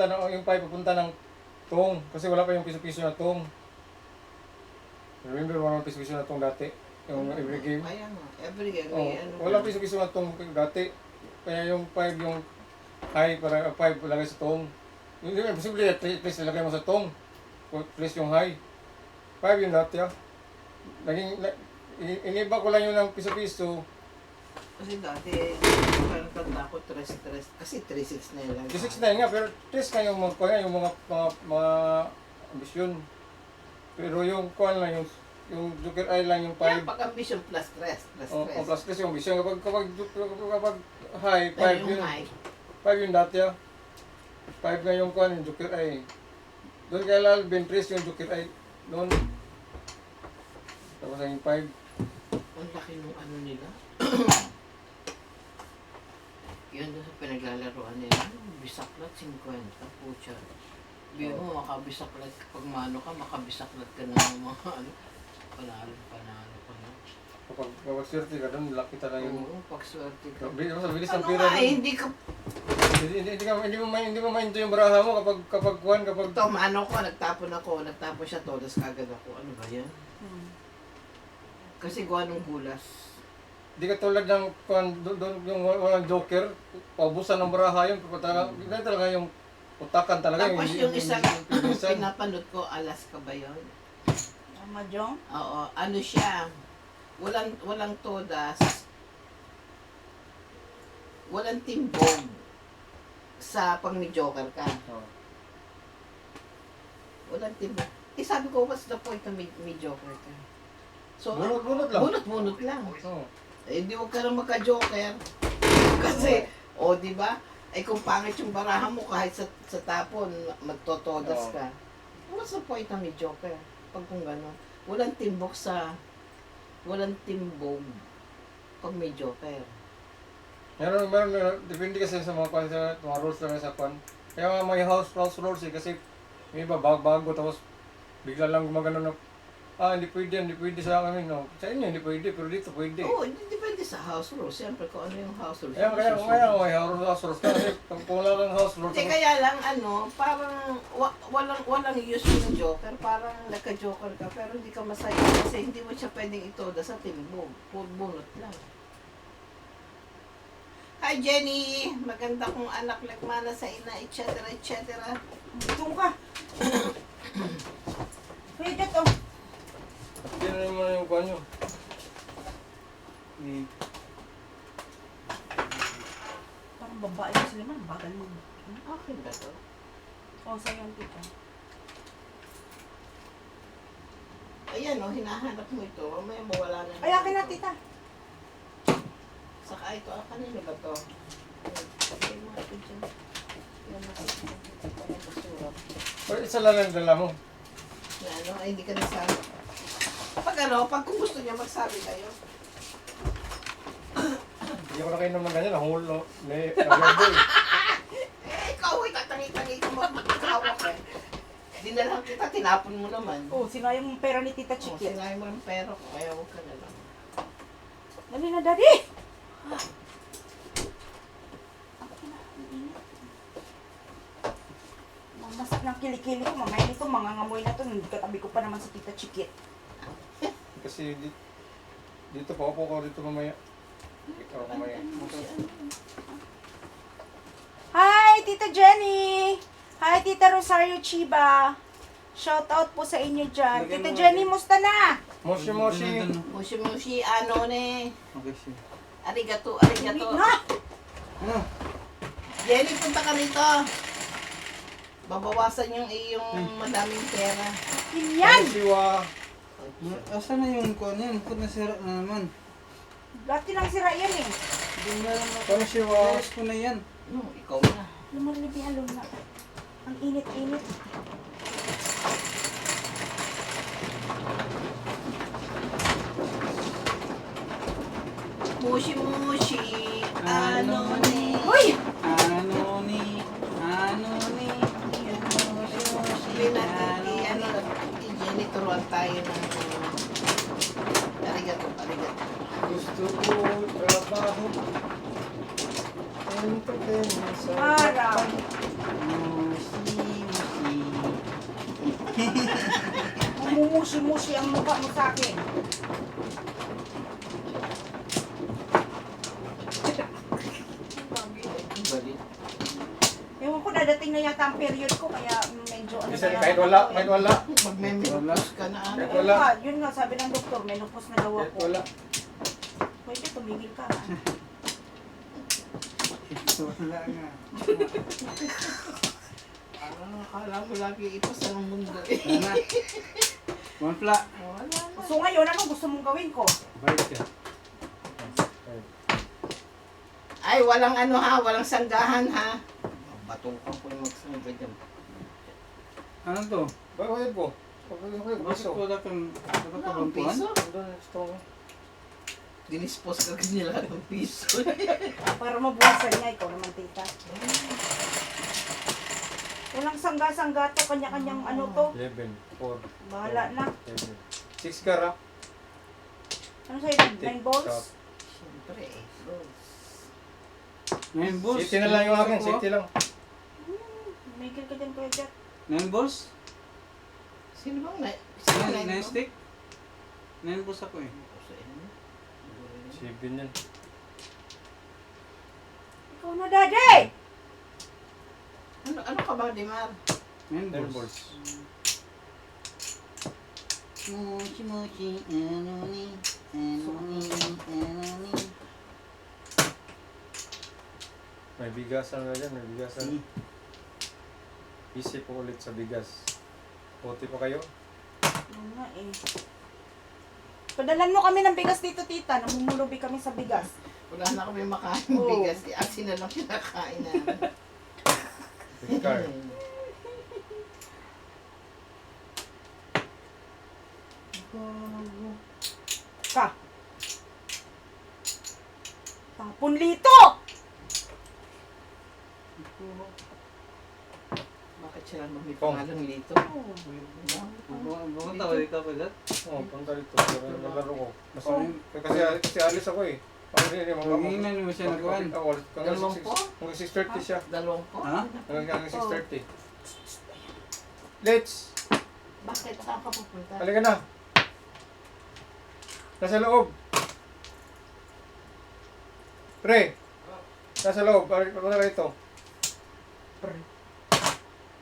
Yung pipe papunta ng tong. Kasi wala pa yung piso-piso na tong. Remember, wala piso-piso na tong dati. Yung every game. Kaya nga, every game. Oh, wala piso-piso na tong dati. Kaya yung pipe, yung high para pipe lagay sa tong. Yung posible, please ilagay mo sa tong. Please yung high. Pipe yung dati ah. Iniba ko lang yun ng piso-piso. Kasi dati, parang tanda ko, tres. Kasi 3-6 na yun lang. 3-6 na yun nga, pero 3 ka yung mga ambisyon. Pero yung kuhan lang, yung Joker Eye lang yung 5. Kaya pag ambition plus 3. Plus 3 yung ambisyon. Kapag high, 5 yun. High. 5 yung dati ah. 5 nga yung kuhan, yung Joker Eye. Doon kaya lalabing 3 yung Joker Eye. Noon. Tapos yung 5. Ang laki nung ano nila. Yun doon sa pinaglalaroan nila. Bisaklat, 50. Pucha. Biyo mo, makabisaklat kapag mano ka, makabisaklat ka ng mga ano. Panalo ka na. Kapag swerte ka doon, laki talaga yun. Oo, pag swerte ka. Bilis ang Ano pira nga, doon. hindi ka. Hindi mo mainto yung baraha mo kapag kuhan, kapag... Ito, maano ko, nagtapon siya to, tapos kagad ako. Ano ba yan? Kasi gawa nung gulas. Di ka tulad ng doon yung walang joker, paubusan ng baraha yun, talaga yung utakan talaga. Tapos yung isang isa. pinapanood ko, Alaska ba yun? Mahjong? Oo, ano siya, walang todas, walang timbog sa pag may joker ka. Walang timbog. Eh sabi ko, what's the point na may joker ka? So, Bunot-bunot lang. Bunot-bunot lang. Oo. Eh, hindi huwag ka na magka-joker. Kasi, di ba? Eh, kung pangit yung baraha mo, kahit sa tapon, magtotodas ka. What's the point na may joker? Pag kung gano'n. Walang timbog pag may joker. Meron, depende kasi sa mga rules lang sa kwan. Kaya nga may house rules eh, kasi may iba bago tapos bigla lang gumagano na, hindi pwede sa amin, no. Sa inyo hindi pwede, pero dito pwede. Oo, hindi depende sa house rules. Siyempre, kung ano yung house rules. Kaya may house rules kasi kung wala lang house rules. Hindi, kaya lang, parang walang use yung joker. Parang nagka-joker ka, pero hindi ka masaya kasi hindi mo siya pwedeng itoda sa timbog. Bunot lang. Hi, Jenny! Maganda kong anak, lekmana sa ina, etc. Tung ka. Pwede to. Hindi na naman yung kwan nyo. Parang babae mo sila man. Bagal mo. Okay ba to? O, sa'yo ang tita. Ayan hinahanap mo ito. Mamaya mawala na. Ay, akin na, tita. Saka ito, kanino ba to? Ay, mo ito dyan. Yan, makikita ko ng basura. Pero isa lang ang dala mo. Na ay hindi ka nasabi. Pag kung gusto niya magsabi kayo. Hindi ko na kayo naman ganyan, nahulo. Ikaw, tatangi-tangi ka magkakawak eh. Dinalang kita, tinapon mo naman. Oh, sinayang yung pera ni Tita Chikit. Sinabi mo ng pera ko, kaya huwag ka na lang. Dali na, Daddy! Masak ng kilikili ko. Mamaya nito, mangangamoy na to. Hindi katabi ko pa naman sa Tita Chikit. Kasi dito pa ako dito mamaya. Ikaw mamaya. Hi, Tita Jenny! Hi, Tita Rosario Chiba! Shout out po sa inyo dyan. Tita Jenny, musta na? Moshi. Mushi, ano ne? Okay, sige. Arigato. Ha? Ano? Jenny, punta ka rito. Babawasan yung iyong madaming pera. Yan! Siwa. Asan na yung kuwan yan? Ba't nasira na naman? Dati lang sira yan eh. Hindi meron na. Paano siwa? Ayos ko na yan. Ikaw na. Lumarlibi ang luna. Ang init-init. Mushi, ano ne? Uy! Ano ni? Sabihin natin, Jenny, turuan tayo ng arigato. Gusto ko trabaho. Entertainment sa... Araw. Ano Mamumusi-musi ang mukha mo sa akin. Ewan ko, dadating na yata ang period ko, kaya medyo ano Isa, na kahit yata wala, ako eh. kahit wala. Magme-menopause ka na. Kahit Ayun wala. nga, yun nga, sabi ng doktor, menopause na daw Kahit ako. wala. Pwede, tumigil ka. Ha? Wala nga. Akala ko lagi ipasa ng mundo eh. Wala na. One flat. Wala na. So ngayon, anong gusto mong gawin ko? Balik ka. Ay, walang ano ha, walang sanggahan ha. Batukan ko yung magsangga dyan. Ano to? Bakit po? Bakit Bakit po? ko datang Wala datang akong piso. Gusto mo? Dinispose ka kanila lahat ng piso. Para mabuwasan niya, ikaw naman tita. Walang sangga-sangga to, kanya-kanyang ano to. 11, 4, Bahala na. 7. 6 ka ra. Ano sa'yo? 9 balls? Siyempre eh. Rose. Nine balls. City na lang yung akin, Gusto ko. city lang. Miguel ka dyan, Kuya Jack. 9 balls? Sino bang na? Sino Nine na stick? 9 balls ako eh. 7 yan. Ikaw na, Daddy! Ano ka ba, Dimar? 9 10 balls. balls. Mushi mushi, ano ni, ano ni, ano ni. May bigasan na dyan, may bigasan. Isip po ulit sa bigas. Puti pa kayo? Oo nga eh. Padalan mo kami ng bigas dito, tita. Namumulubi kami sa bigas. Wala na kami makain Oo. bigas. Asin na lang kinakain namin. Victor. Ka. Tapon lito! Bakit sila may Kong. pangalang lito? Bukan tawa dito pa dyan? Oo, punta dito. Nalaro ko. Kasi alis ako eh. Ako din yung mga Pag-iinan mo siya nagkuhan. Dalawang po? Hanggang 6:30 siya. Dalawang po? Ha? Hanggang 6:30. Let's! Bakit? Saan ka pupunta? Halika na! Nasa loob! Pre! Nasa loob. Ano na ito?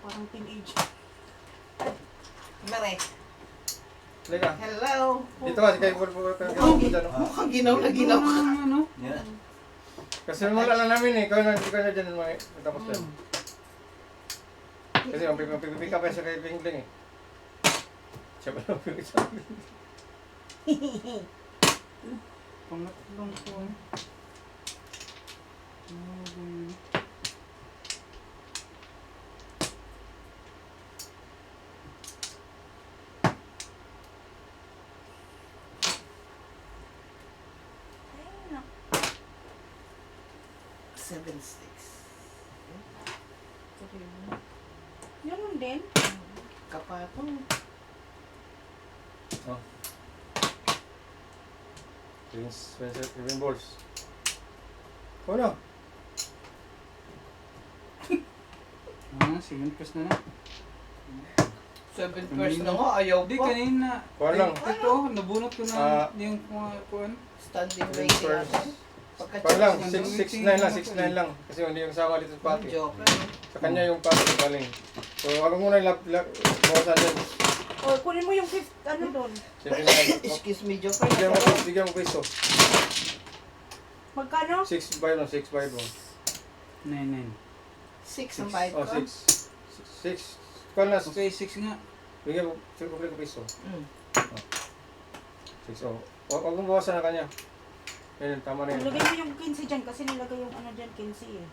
Parang teenage. Mare. Halika. Hello. Dito ka, sige. Mukhang ginaw na ginaw ka. Ano? Kasi wala na namin eh. Ikaw na dyan. Tapos yan. Kasi magpipipi ka pa siya kay Pingling eh. Siya pa lang pipi sa amin. Pangatlong ko eh. Ay, nak- 7-6. Ganun din. Kapatong. Oh. Kevin Balls. Ano? Sige, press na na. 7 first na nga, ayaw Di pa. kanina. Kuha lang. Ito, nabunot ko na yung kuhan. Standing Kevin ready Balls. natin. Kuha lang. 6'9 lang. 6'9 lang. Kasi hindi yung sama dito sa pati. Joke. Sa kanya yung pati galing. So, wag mo muna yung bawasan dyan. O, kunin mo yung fifth, ano doon. 7'9. Excuse me, Joke. Bigyan mo piso. Magkano? 6 by 1, 6 by 1. 9. 6 ang bayad Oh, ko. 6. 6. Kuha na. Okay, 6 nga. Bigyan mo. Kumplit ko piso. Mm. 6. Oh. Wag mo bawasan na kanya. Yan, tama na yun. Nilagay mo yung 15 dyan kasi nilagay yung ano dyan, 15 eh.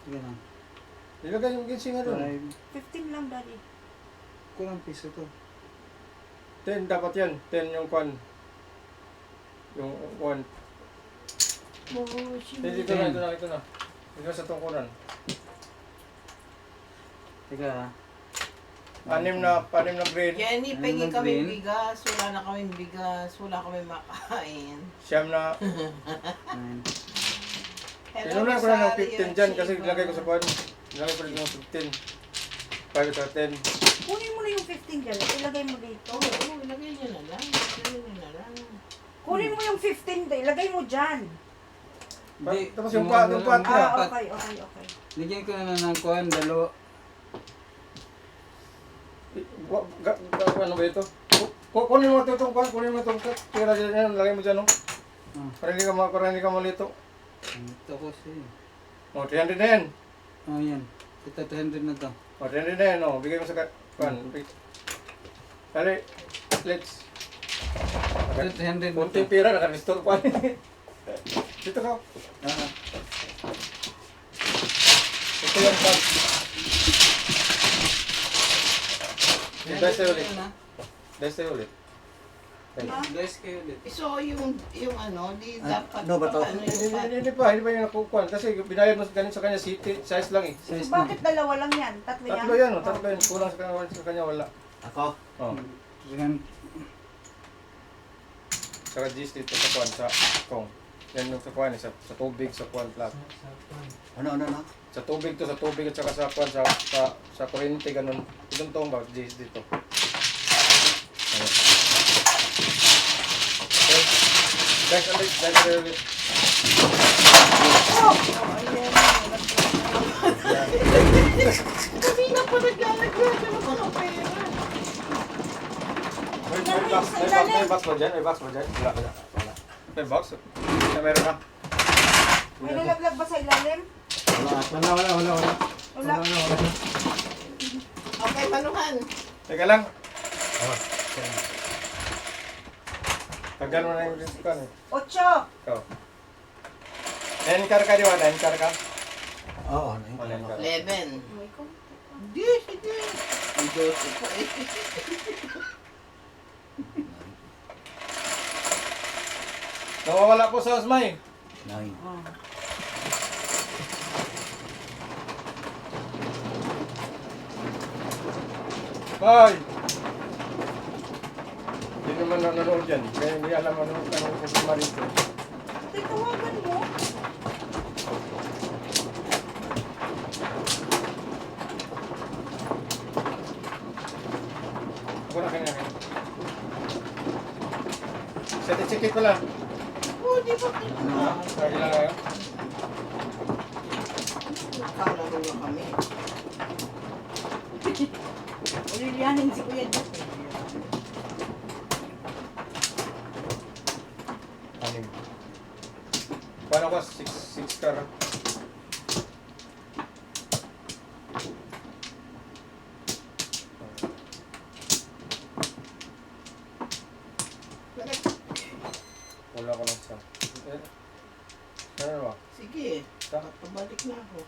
Sige lang. Nilagay yung ginseng nga doon. 15 lang, Daddy. Kulang piso to. 10 dapat yan. 10 yung kwan. Yung 1. Oh, shit. Dito na, ito na, ito na. Dito na sa tungkuran. Teka. Anim na bread. Jenny, Ano pengi na kami green? bigas. Wala na kami bigas. Wala kami makain. Siyam na. 9. Inunan ko na ng Rosario, 15 dyan kasi Chiba. nilagay ko sa kwan. Nilagay ko rin ng 15. 5 sa 10. Kunin mo na yung 15 dyan. Ilagay mo dito. Oo, ilagay niyo na lang. Ilagay niyo na lang. Kunin mo yung 15 dyan. Ilagay mo dyan. Hindi. Tapos yung pat, yung pat. Ah, okay, okay, okay. Lagyan ko na ng kuhan, dalawa. Ano ba ito? Kunin mo itong pan, kunin mo itong tira dyan, lagay mo dyan, no? Ah. Para hindi ka malito. Ito kasi. O, 300 na yan. Oh, yan. Ito, 200 na to. O, 300 na yan, o. Bigay mo sa pan. Dali, let's. Ito, 300 na Kunti to. pira, naka-restore pan. Dito ka. Ah, Ito yung pan. Dahil sa'yo ulit. Dahil sa'yo ulit. Guys, kayo ulit. So, yung ano, di Ah, dapat ano ba to? ano yung pat. Hindi pa yung nakukuhan. Kasi binayad mo ganun sa kanya, size lang eh. Size So, bakit dalawa lang yan? Tatlo yan? Tatlo yan, o. Tatlo yan. Kulang sa kanya, wala. Ako? Oh. Yan. Saka G's dito sa kuhan, sa kong. Yan yung sa kuhan, sa tubig, sa kuhan plat. Ano? Sa tubig to, sa tubig at saka sa kuhan, sa kuryente, ganun. Itong tong ba, G's dito. Ayan. Okay. Guys, ulit. Oh! Kanina pa naglalagyan ng mga pera. May box ba dyan? Wala. May box? Meron na. May nalaglag ba sa ilalim? Wala. Wala. Okay, manuhan. Teka lang. Tagal mo na yung discount eh. 8. Ikaw. Nain-car ka di ba? Nain-car ka? Oo, Nain-car. 11. May ko. Hindi, sige. Ang Diyos po eh. Nawawala po sa Osmay. 9. Oh. Hoy! Hindi naman nanonood yan. Kaya hindi alam ano sa si Marito. Tawagan mo. Ako na kanya. Sete-chiki ko lang. Oh, di ba kita? Lagi lang kayo. Kalaro na kami. Ulilianin si Kuya Jeff. Anim. Paano ko? 6 car. Wala ko lang sa. Ano ba? Sige, Sa? pabalik na ako.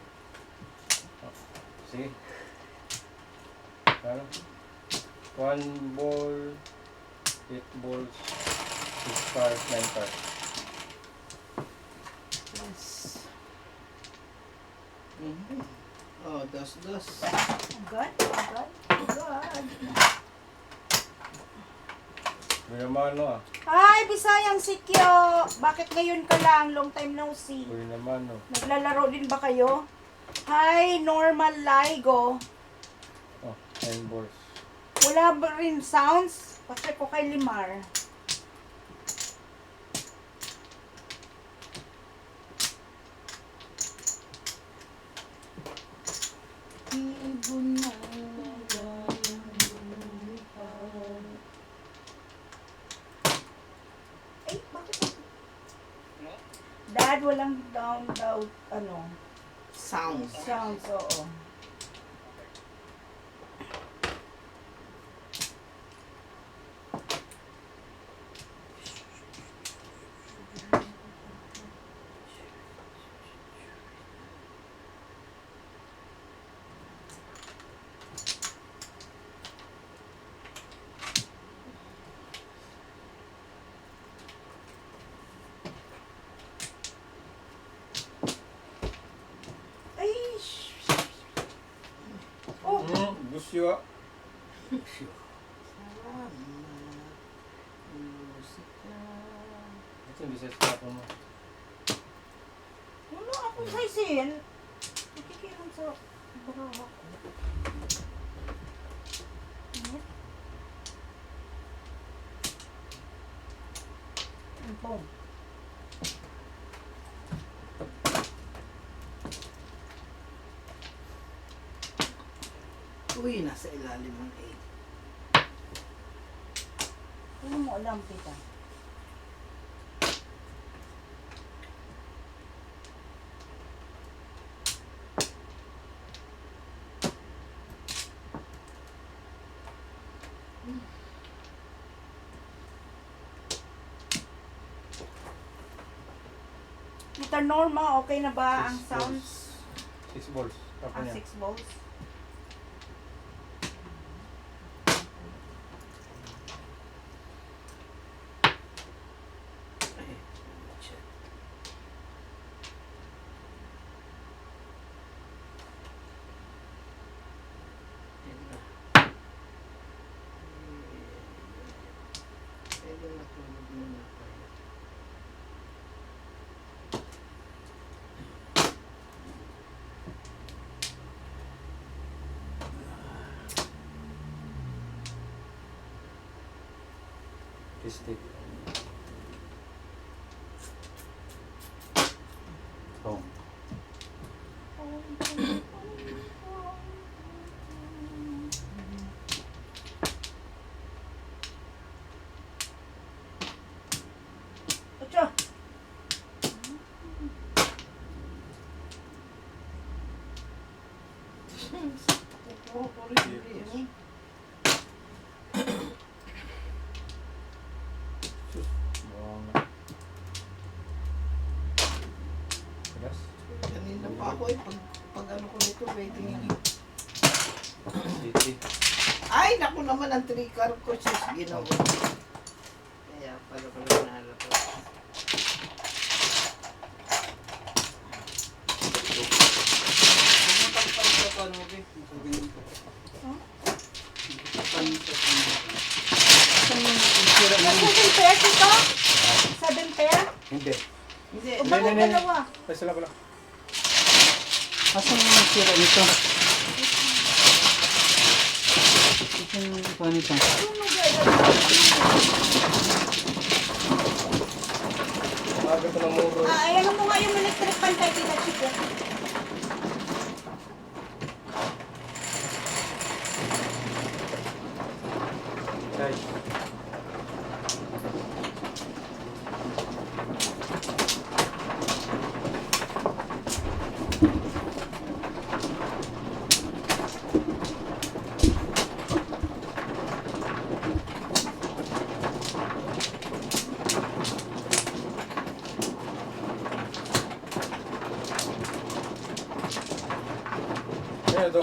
Sige. Ano? 1 ball, 8 balls, 6 cars, 9 cars. Yes. Oh, dos. Agad. May naman no ah. Hi, Bisayang Sikyo! Bakit ngayon ka lang? Long time no see. May naman no. Naglalaro din ba kayo? Hi, Normal Ligo. Oh, 9 balls. Wala ba rin sounds? Pacheck ko kay Limar. Ibon na Ay, bakit? Dad, walang down daw, ano, Sounds. sounds, oo. Ay, oh, Busyo ah. Ito hindi sa stop mo. wala akong size yan. Nakikiram sa baraha ko. Boom. Uy, nasa ilalim ng 8. Ano mo alam, tita? Tita Norma, okay na ba ang sounds? 6 balls. Tapos Ang niya. 6 volts? Pwede matulog muna tayo. Stick. Boom. Ocho! Puro hindi. Buong. Tigas. Kanina pa ako eh, pag ano ko nito, waiting yan. City. Ay, naku naman ang trigger ko, sis, ginawa. Kaya pala nalapot. May 7 pair dito? 7 pair? Hindi. Hindi, O bakit Hindi. dalawa? Ay, sila pala. Asan yung sira nito? Asan yung iba nito? Ano gaya? Aga ito ng muro. Ayan mo nga yung electric fan kay Tita Chico. Guys. Ayan ito.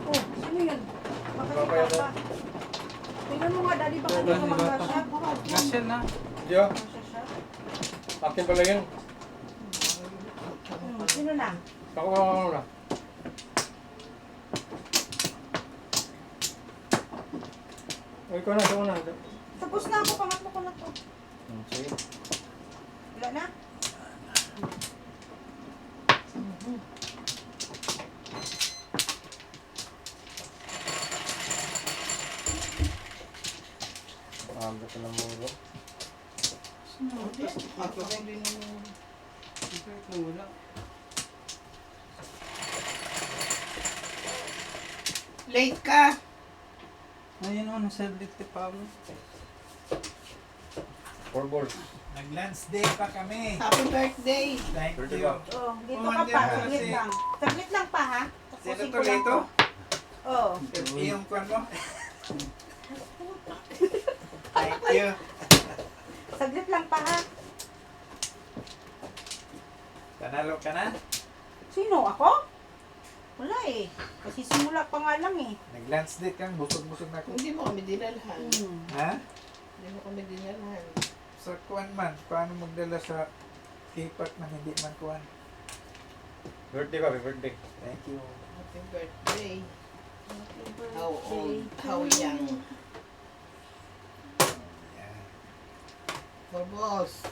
Oh, sino yun? Baka si Papaya daw. Papa. Tingnan mo nga, Daddy, baka Daddy, hindi ka bata. mag-shop. Gasel na. Hindi ah. Akin pala yun. Sino na? Ako ano na. Uy, ko na, ito na. Tapos na ako, pangatlo ko na to. Sige. Wala na? Aga ito ng muro. ako rin din yung... Wala. Late ka! Ayun o, nasa dito Pablo. 4 balls. Nag-lunch day pa kami. Happy birthday! Thank Birthday you. ba? Oh, dito Oh, ka hindi pa, na saglit kasi- lang. Saglit lang pa, ha? Sino Tapusin to ko lang dito? to. Oh. Yung kwan mo? Thank you. Saglit lang pa, ha? Panalo ka na? Sino? Ako? Wala eh. Kasi simula pa nga lang eh. Nag-lunch day kang busog-busog na ako. Hindi mo kami dinalhan. Ha? Hindi mo kami dinalhan. Sa kwan man, paano magdala sa kipat man hindi man kwan? Birthday ba? Happy birthday. Thank you. Happy birthday. How Birthday old? to How you. young? Yan. For boss.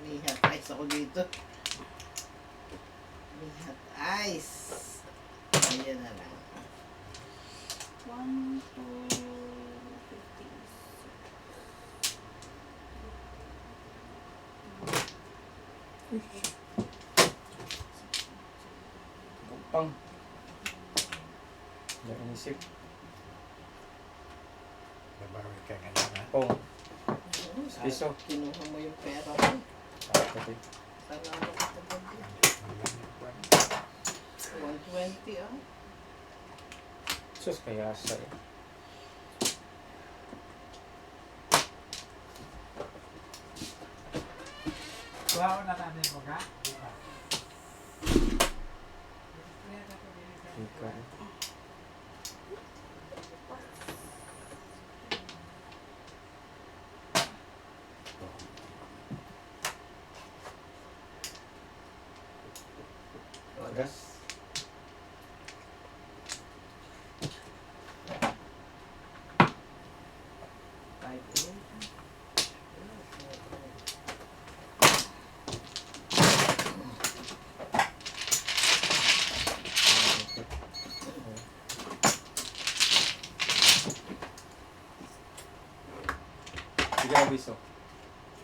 Lihat ice ako dito. Lihat ice. Ayan na lang. 1, 2, 15. Kupang. Yan inisip. Nabawi ka ngayon, ha? Pong. Piso. Piso. Kinuha mo yung pera mo. Okay. Salamat ka gabi. Wala na po. 120 ah. Sus, kaya sa eh. Kuha na namin mo ka? Ikaw. Gas. Sige na biso.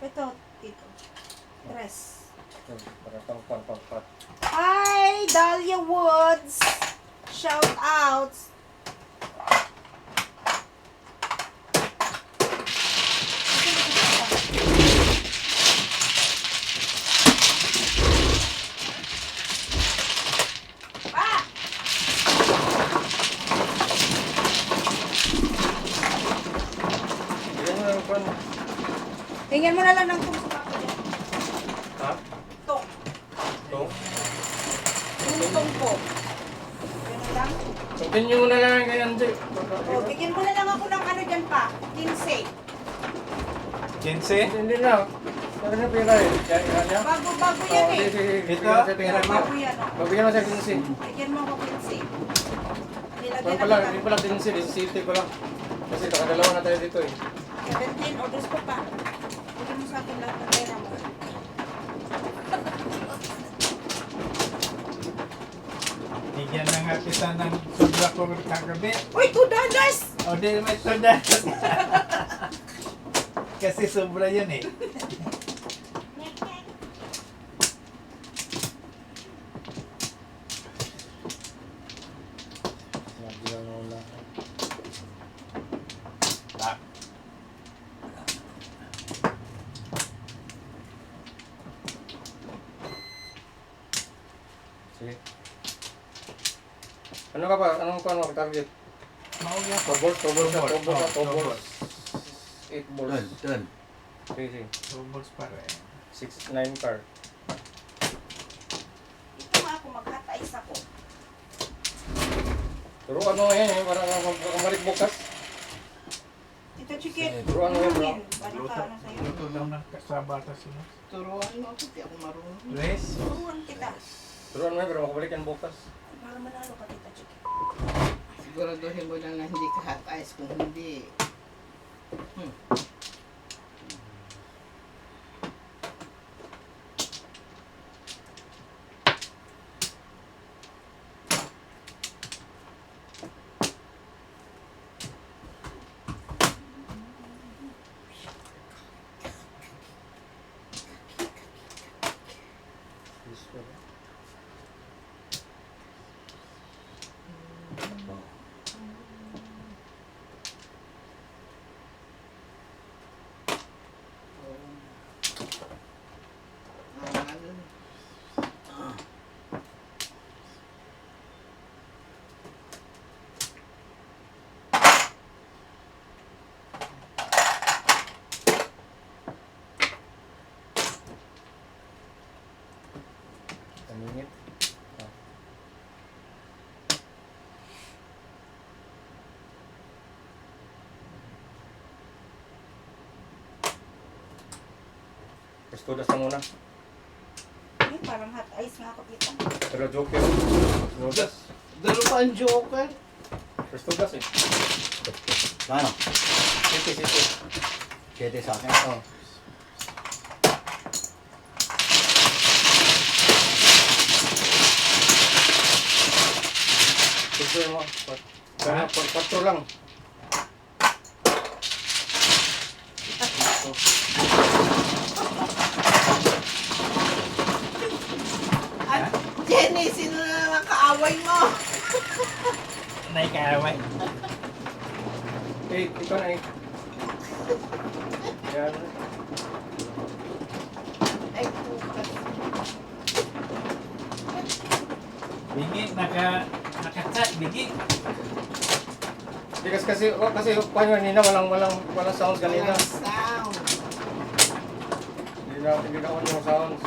Ito, Tito. Tres. Para pang. Hi, Dahlia Woods. Shout outs. Pa! Sige mo na pan. Tingnan mo na lang ng tungkol ako dyan. Ha? Tok. Ito. Yung tungkol. Ganun lang. Continue mo na lang ganyan, Jay. O, bigyan mo na lang ako ng ano dyan pa. 15. 15? Hindi na. Sabi na pera eh. Kaya niya. Bago-bago yan eh. Ito? Bago yan o. Babigyan mo sa 15. Bigyan mo ako 15. Nilagyan Kung na pala, kita. hindi pala 15, 17 pala. Kasi nakadalawa na tayo dito eh. 17 o dos ko pa. Bigyan mo sa akin lahat ng pera mo. Bigyan na nga kita ng sobra ko kagabi. Uy, $2! O di may tunda. Kasi sobra yun eh. Nabigyan mo lang. Tak. Sige. Ano ka pa? Anong target? Mauga ko. 2 balls, 2 balls, 2 balls, 2 Double. balls. 8 balls. Sige, Doubles pa rin. 6, 9 card. Ito nga ako, maghatais ako. Pero ano yan eh, para kamalik bukas. Tito Chikit, Bro, ano yun, bro? Balik ka, ano sa'yo? Luto daw ng kasabata sila. Turuan mo ako, di ako marunong. Tres. Turuan kita. Pero ano yan, pero makabalik yan bukas. Para manalo ka, Tito Chikit. Siguraduhin mo lang na hindi ka hot ice. Kung hindi, This one. Kamingit. Estudas na muna. Ay, parang hot ice nga ako dito. Pero joker. Estudas. dalawa ang joker. Estudas eh. Ano? Siti. 7 sa akin. Oh. Picture mo. Kaya 4 lang. kaaway mo. Naikaway. Ikaw na 8. Yan. Ay, pukas. Bingi, naka-chat, bingi. Hindi kasi paano kanina walang sounds kanina. Walang sound. Hindi na on yung sounds.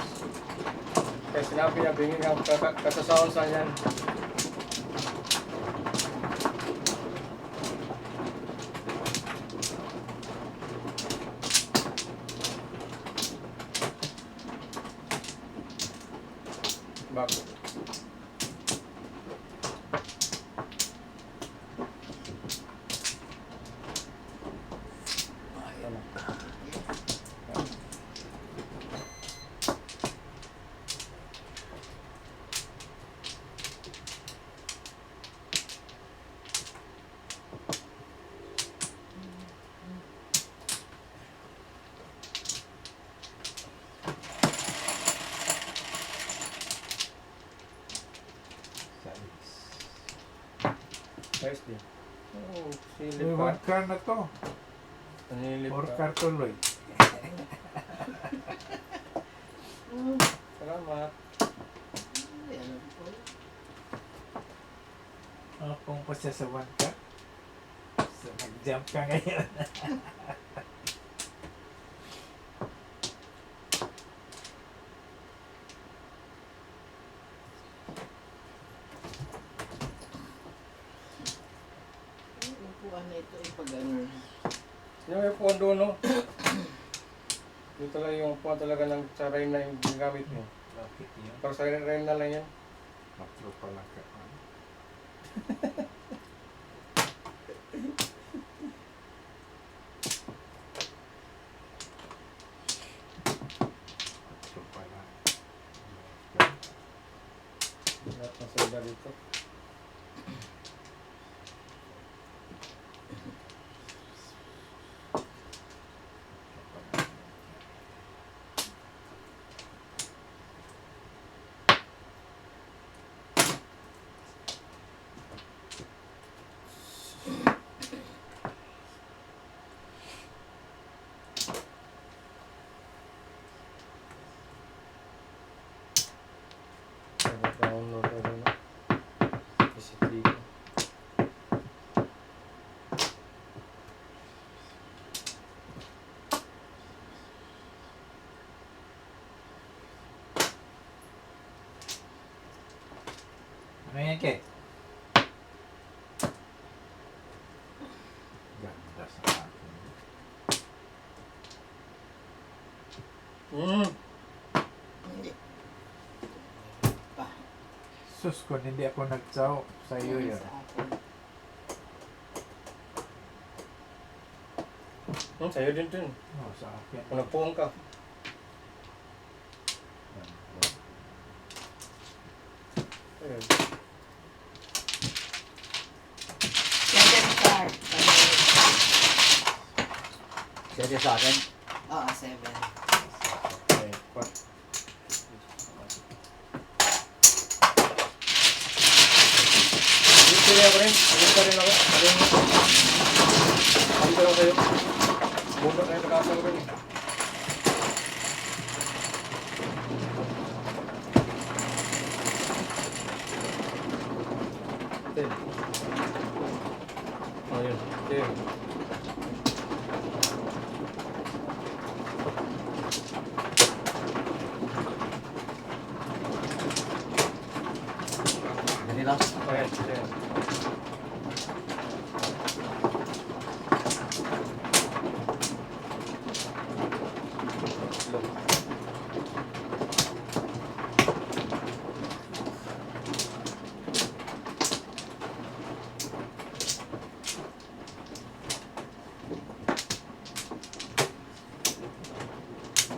Kaya sinabi niya, bingin nga kasa sounds na yan. Bakit? Ayos din. Oo, silip May pa. 1 car na to. Nanilip 4 pa. car tuloy. Salamat. Ayan po. Kung pa siya sa 1 car. So, nag-jump ka ngayon. Ang upuan na ito ay pag ano. Yung upuan doon, no? Yung talaga yung upuan talaga ng sa rain na yung ginagamit mo. Bakit yun? Para sa rain na lang yan. Matro pala ka. Matro pala. Lahat ng salda dito. Download na rin. Visit dito. Ano yan, Ke? Ganda sa akin. Hindi. Pa. Sus, kung hindi ako nagsaw, sa iyo Ano yun. sa akin? Sa'yo din dun. Oh, sa akin. Kung nagpuong ka. Ayun. 7 car. Sige sa akin. Oo, 7. Okay. Pat. Dito rin ako rin. Dito rin ako. Dito lang sa'yo. Bundok na yung nakasal ko rin. Ten. Oh, yun. Ten. Dali lang. Okay, ten.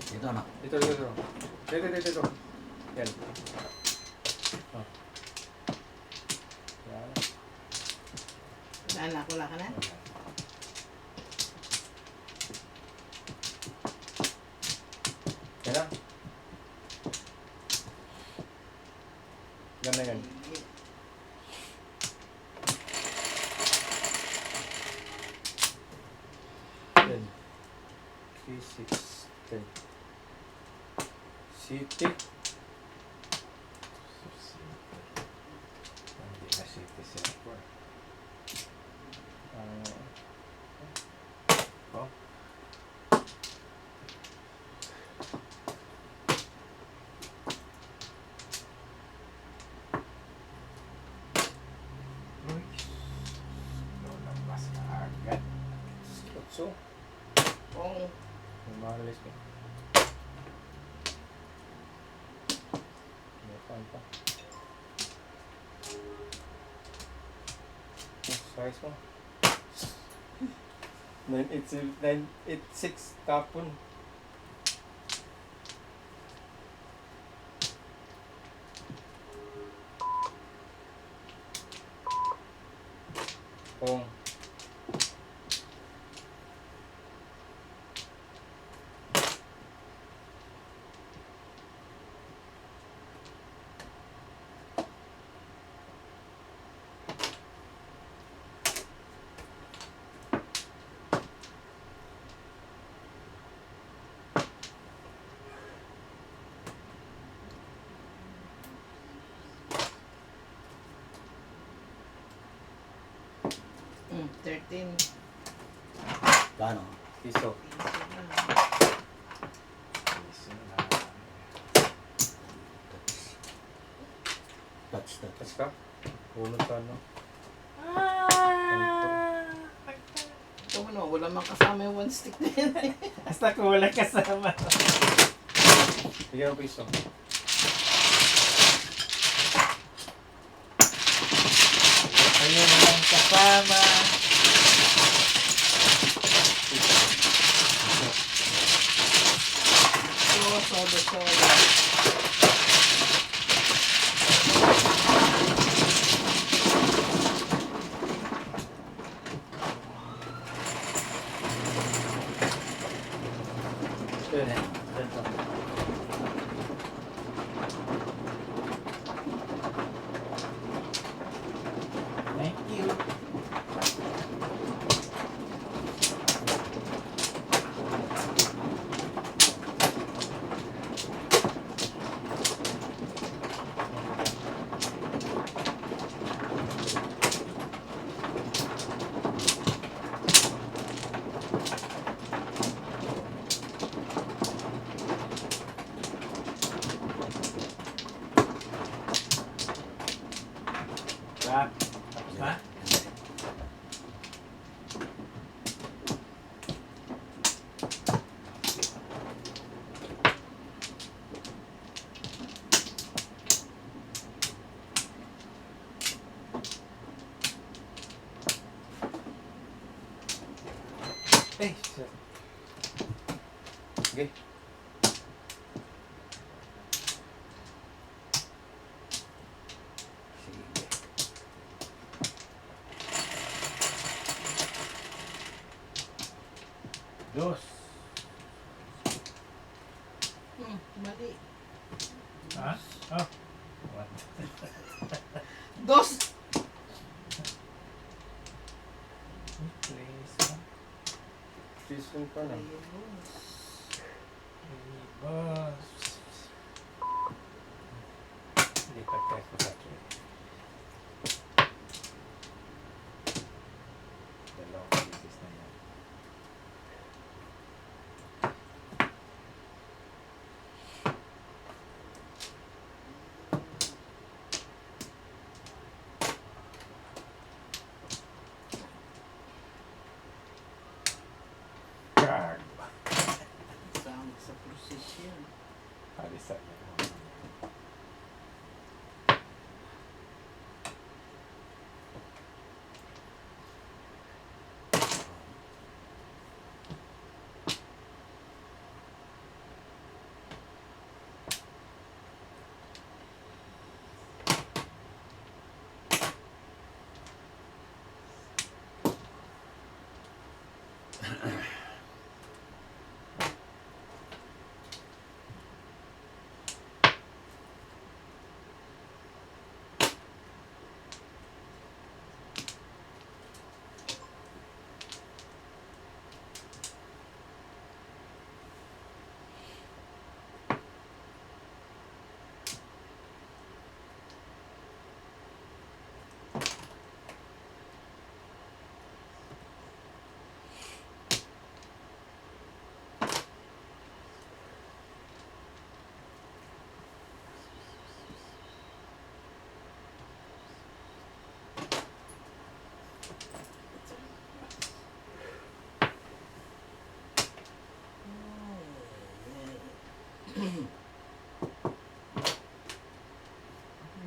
Dito na. Dito. Dito. Yan. Oh. Yan. Anak, wala ka na? Yan na. Ganda yan. 3, 6, 10. City. Hindi na city center. Oh. Uy. Lumabas na agad. Otso. Kung Umalis ko. Meron pa. Size mo. 986 tapon. Kung mm, 13. Kano? piso. Piso na. Touch. Tapos ka? Ulog ka, no? Ito mo no, wala mang kasama yung one stick na yan. Basta ko wala kasama. Bigyan mo piso. Ayun walang kasama. Soda. Yan. Yan pa. Thank you. Tapos na? Eh, shit. Sige. Dos. Mali. Ha? Oh. What? Dos. Please. Piso pa na. Boss. Lipat tayo sa akin. Dalawang pieces na yan. Card. Sama sa prosesyon. Alisan na.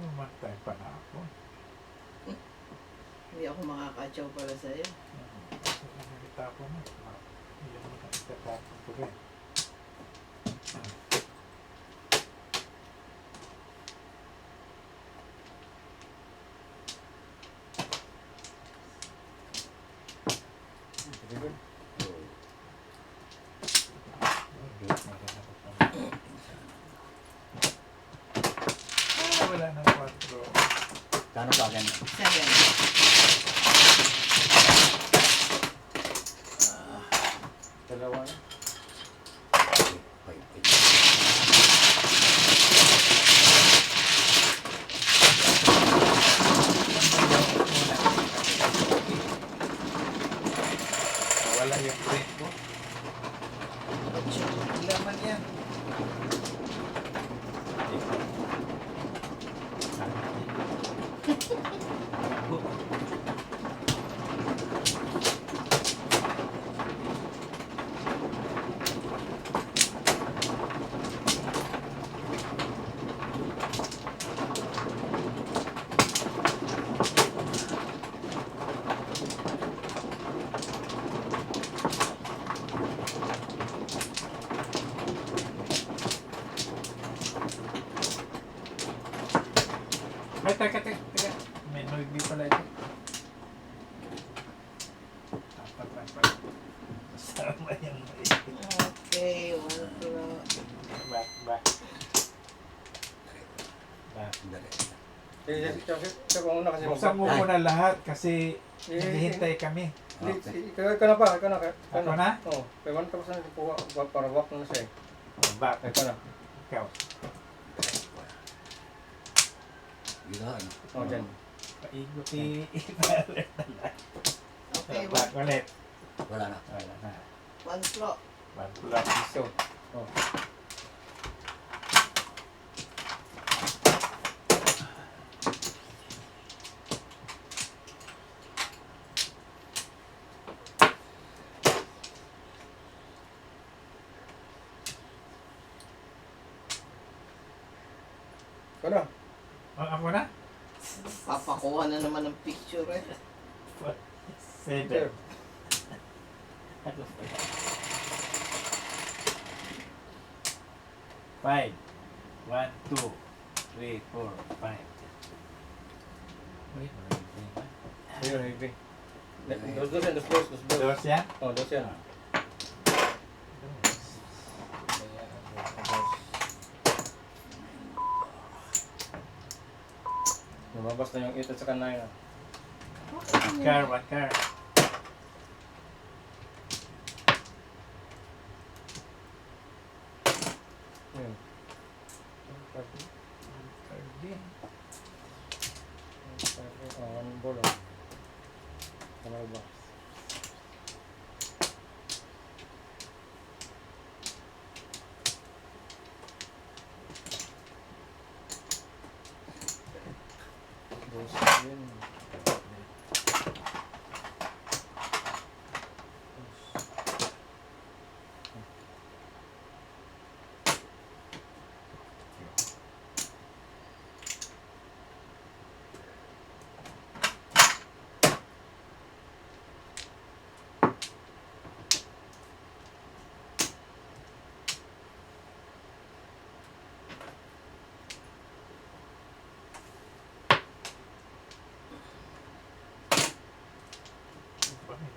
Mamatay pa na ako. Hindi ako makakatsaw para sa'yo. Itapon na. Iyan mo na itatapon ko rin. Very good. Wala na 4. Kano sa akin? 7. Dalawa na. Wala yung break ko. Laman yan. Ay, teka. May noise pala ito. Apat lang pala. Sama yung noise. Okay, 1 clock. Back. Siya kung una kasi Buksan mo muna lahat kasi naghihintay kami. Ikaw na pa, ikaw na. Ako na? Oo, kaya 1,000 na kuha, para walk na siya eh. Back. Ikaw na. Ikaw. Dito ano? Oo, dyan. Paiguti. Okay, Back ulit. Wala na. Wala na. 1 clock. Back ulit. So, oh. Ikaw na. Ako na? Papakuha na naman ng picture eh. 7. Sir. Five. 1, 2, 3, 4, 5. Uy, Ayun, Ivy. Dos yan, dos. Dos yan? Oh, dos yan. Lumabas na yung 8 at saka 9 ah. One car. Ayun. One ball ah. Kamay ba? Dos yun.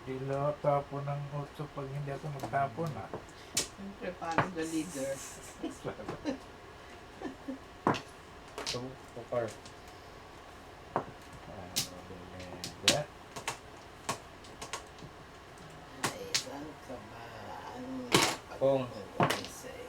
Hindi lang tapon ng utso pag hindi ako magtapon ah. Siyempre, paano the leader? So, far. Ay, saan ka ba? Anong Kung. napag-uwi sa'yo?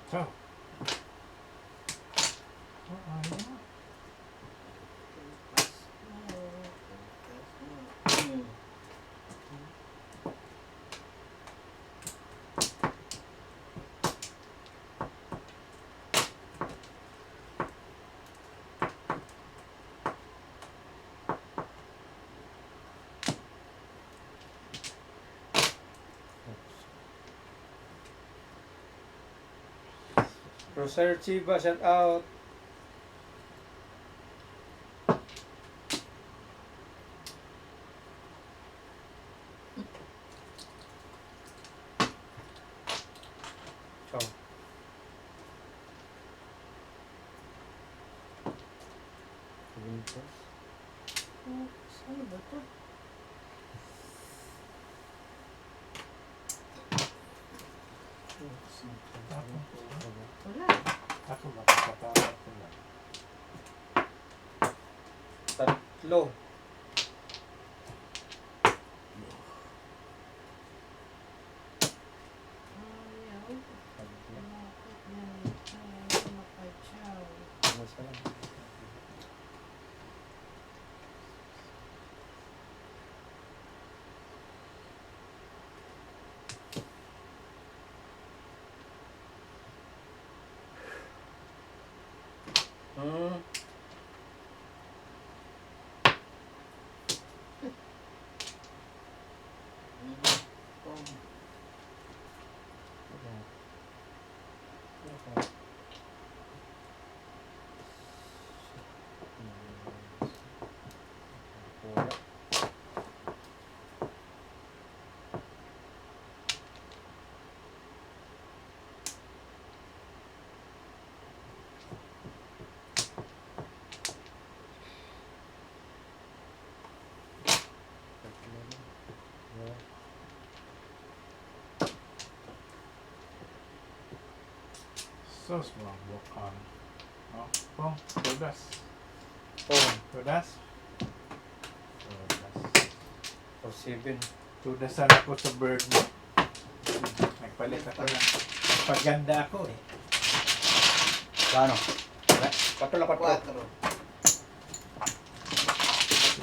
So. Ayun. Pas mo. Rosario Chiba, shout out. Ciao. Ano ba to? Wala. Ako makakatawa ko lang. Tatlo. Ayaw. Bakit yan? Makachaw. Hmm. Sos mo ang bukang. Oh, pong, tudas. Oh, Tudas. Tudas. for 7. Tudasan ako sa bird mo. Nagpalit ako ng paganda ako eh. Paano? Patlo na patlo.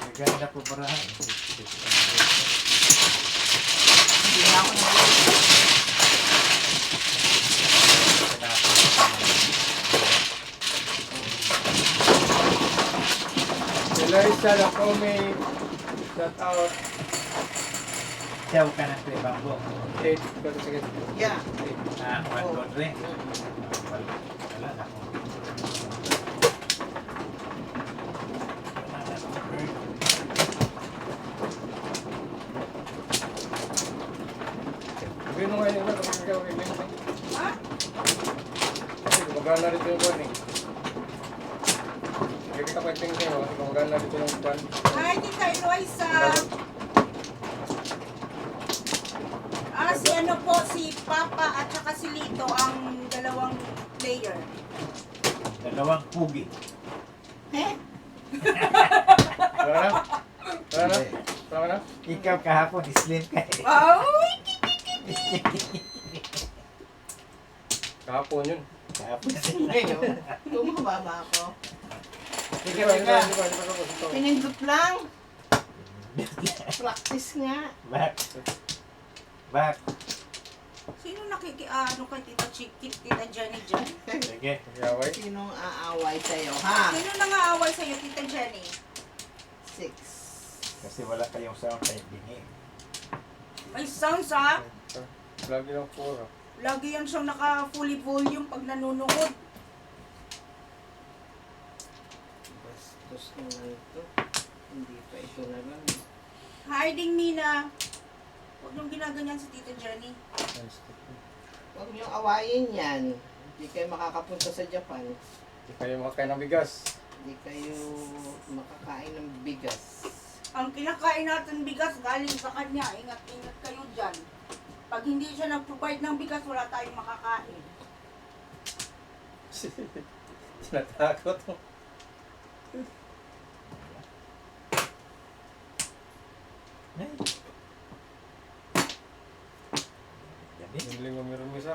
4. Naganda ko barahan. Hindi na ako nag- Eliza Lacome, shout out. Siyaw ka ng bamboo. 8. Pero sige. Yeah. Ah, Oh. 1, 2, 3. Wala na ako. Wala na akong bird. Sabihin mo ngayon, iba, kapag ikaw i-link. Ha? Kasi gumagana rito yung buwan eh. Hindi kita pwedeng sa'yo, gumagana rito yung buwan. Hi, Tita Eloisa. Si ano po, si Papa at saka si Lito ang dalawang player. Dalawang pugi. Eh? Wala na? Wala na? Wala na? Ikaw kahapon, slim ka eh. Ay! Kahapon yun. Kahapon Ngayon, tumababa ako. Sige ba, di ba, di ba, di ba, di ba, Pinindot lang. Practice nga. Back. Back. Sino ano kay Tita Chikit, Tita Jenny dyan? Sige. Yaway. Sinong aaway sa'yo, ha? Sino nangaaway sa'yo, Tita Jenny? 6. Kasi wala kayong sound kahit bingi. May sounds ha? Lagi ng 4. Lagi yan siyang naka-fully volume pag nanonood. Bastos naman ito. Hindi pa ito na lang. Hiding Mina. Huwag niyong ginaganyan si Tita Jenny. Huwag niyong awayin yan. Hindi kayo makakapunta sa Japan. Hindi kayo makakain ng bigas. Hindi kayo makakain ng bigas. Ang kinakain natin bigas galing sa kanya. Ingat-ingat kayo dyan. Pag hindi siya nag-provide ng bigas, wala tayong makakain. Tinatakot mo. Ay. Dali. Hindi mo meron mo isa.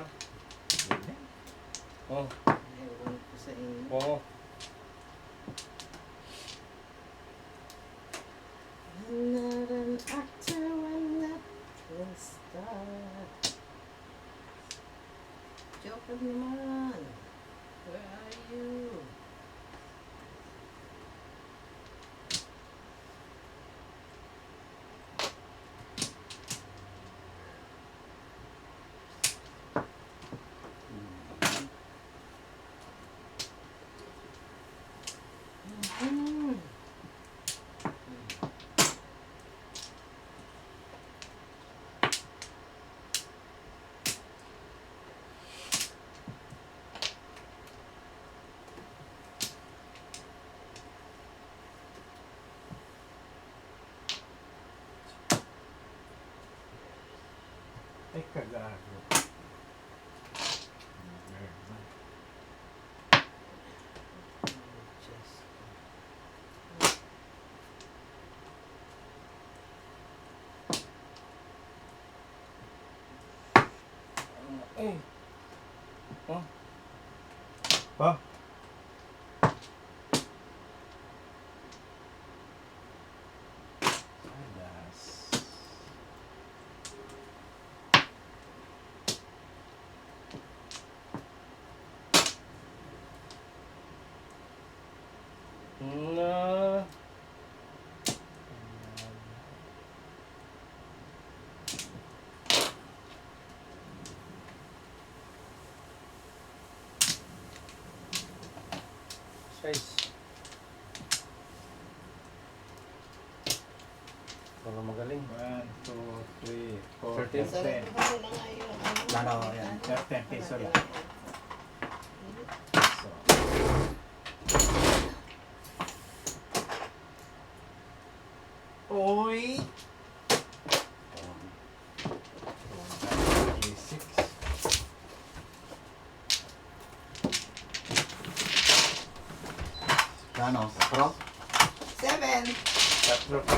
Dali. Oh, Ewan ko sa inyo. oo. I'm not an actor, I'm not a star. Joker naman. Where are you? kagago. Eh. Oh, Oh, alas. na. Size. Para magaling. 1, 2, 3, 4, 13. 10. Sarap ko na nga yung ano. Lalo, yan. 10 piso lang. So, Oy! 36. Ano? Pro? 7. Tatlo pa.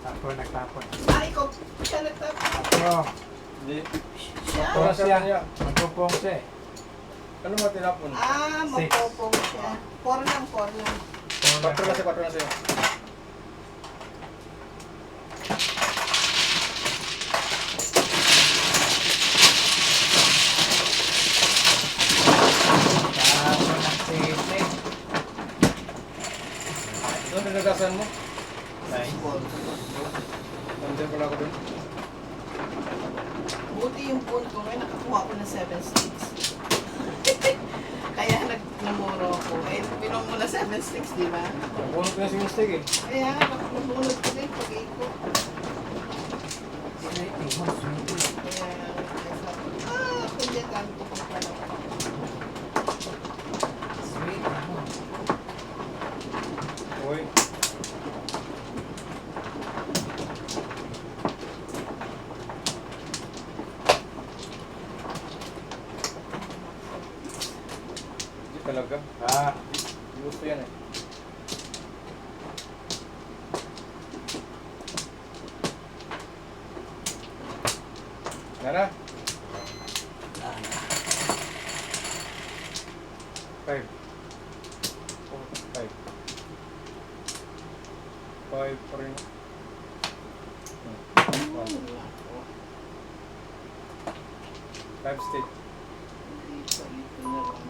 Ako nagtapon. Ay, ikaw. Siya nagtapos. Ako, Hindi. Siya? Para sa kanya. magpupong siya eh. Ano mo tinapon? Ah, Six. magpopong siya. 4 lang, 4 lang. 4 na siya, 4 na siya. Tapos ng sisi. Doon pinagasan mo? Nice. Nandiyan pala ako doon. Buti yung phone ko ngayon, nakakuha ko ng 7 sticks. Kaya namuro ako. Eh, pinom mo na 7 sticks, di ba? Nabunod ko na si mistake eh. Kaya nga, nabunod ko din pag-ikot. Kaya, kunya tanto ko pala. Uy. Hindi talaga. Ah, Gusto yan eh. Nara? 5. 5. 5 pa rin. 5 stick. Ito na lang.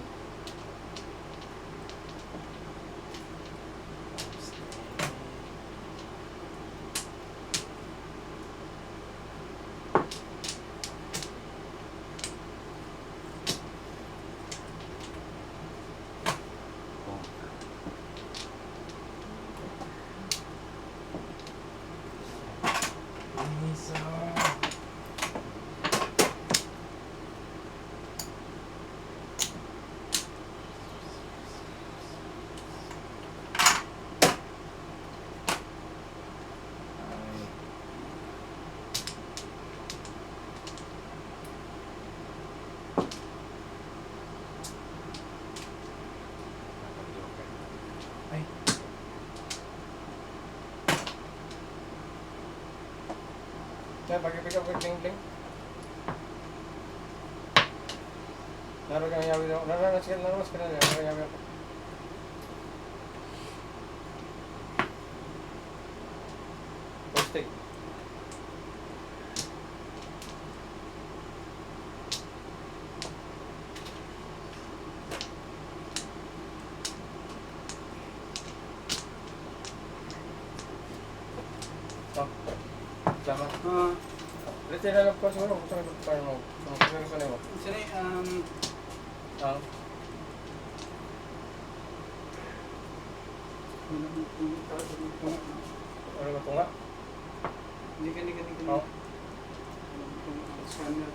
iso. Ay. Ay. Kaya pag-pick up with Ling. Naroon kang yawi na. Naroon ka na. Naroon kang yawi ako. Stick. Oh. Salamat. Ulit na lang po siguro kung saan paano mo. Kung saan mo. Sir, Ah. Ano ba ito nga? hindi. Oh. Scanner.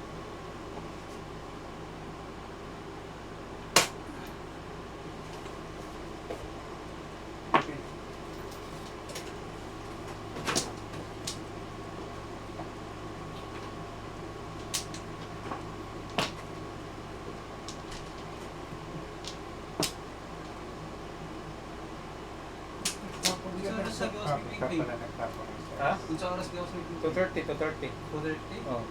Okay. oras sa gawas Ah, meeting basta kay? pala nagtapos. Ha? Kung sa oras gawas meeting? 2:30, 2:30. 2:30? Oh.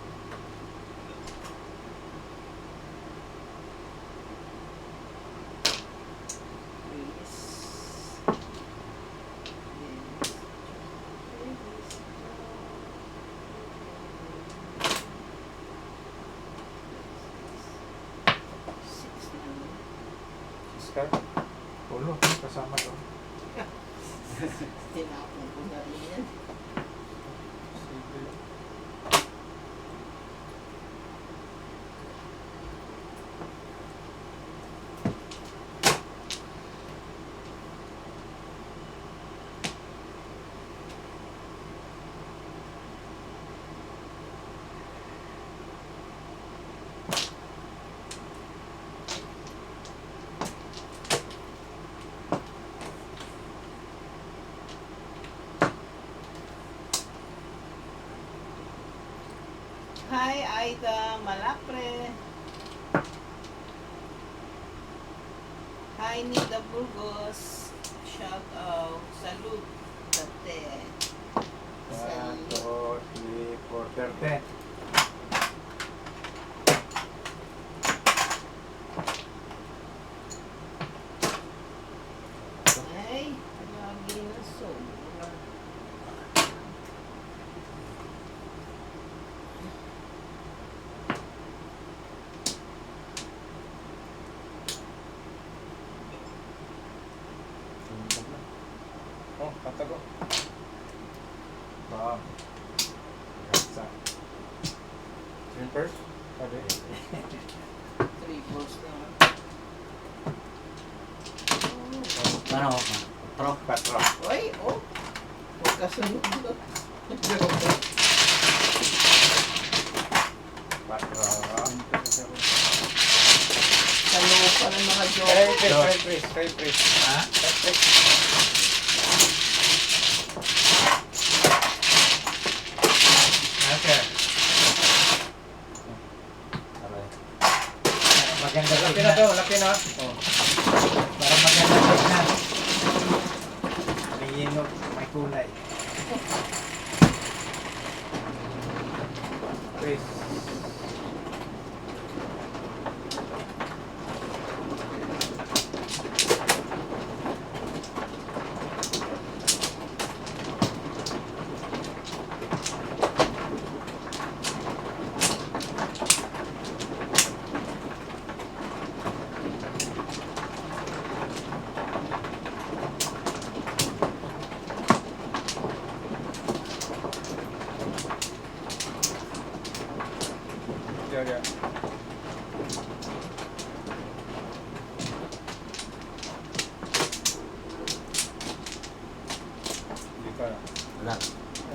Siskar. Ulo, kasama doon. Tinapon ko na rin yan. Hi, Aida Malapre. Hi, Nida Burgos. Shout out. Salud. Tate. 1, 2, 3, 4, 30. Ay, lagi na sobra. Oh, katago. Bam. Gasa. Twin first. Pwede. 3 balls na. Ano? Pro. 4. Oy, oh. Huwag ka sunod doon. 4. Sa loob pa ng mga joke. Try press. Ha? Okay. Maganda Laki na to, laki na. Oh. Para maganda tignan. May yinog, may kulay. Press. Yeah. Hindi pa na. Wala.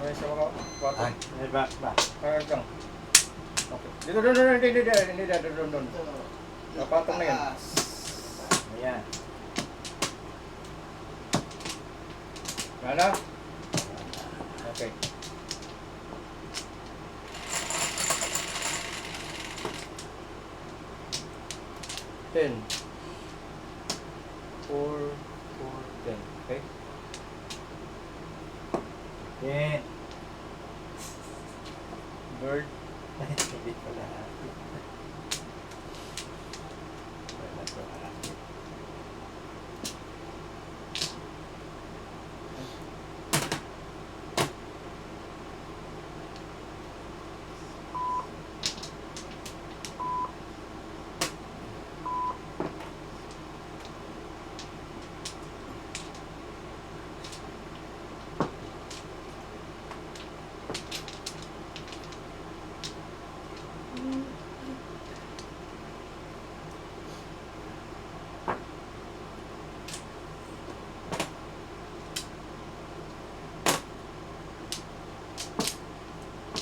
May sa mga water. Ay. May ba? Hanggang. Okay. Dito, doon. Napatong na yan. Taas. Ayan. Wala? Okay. Ten. 4, 10. Okay? Yan. Bird. Hindi pala. Wala to.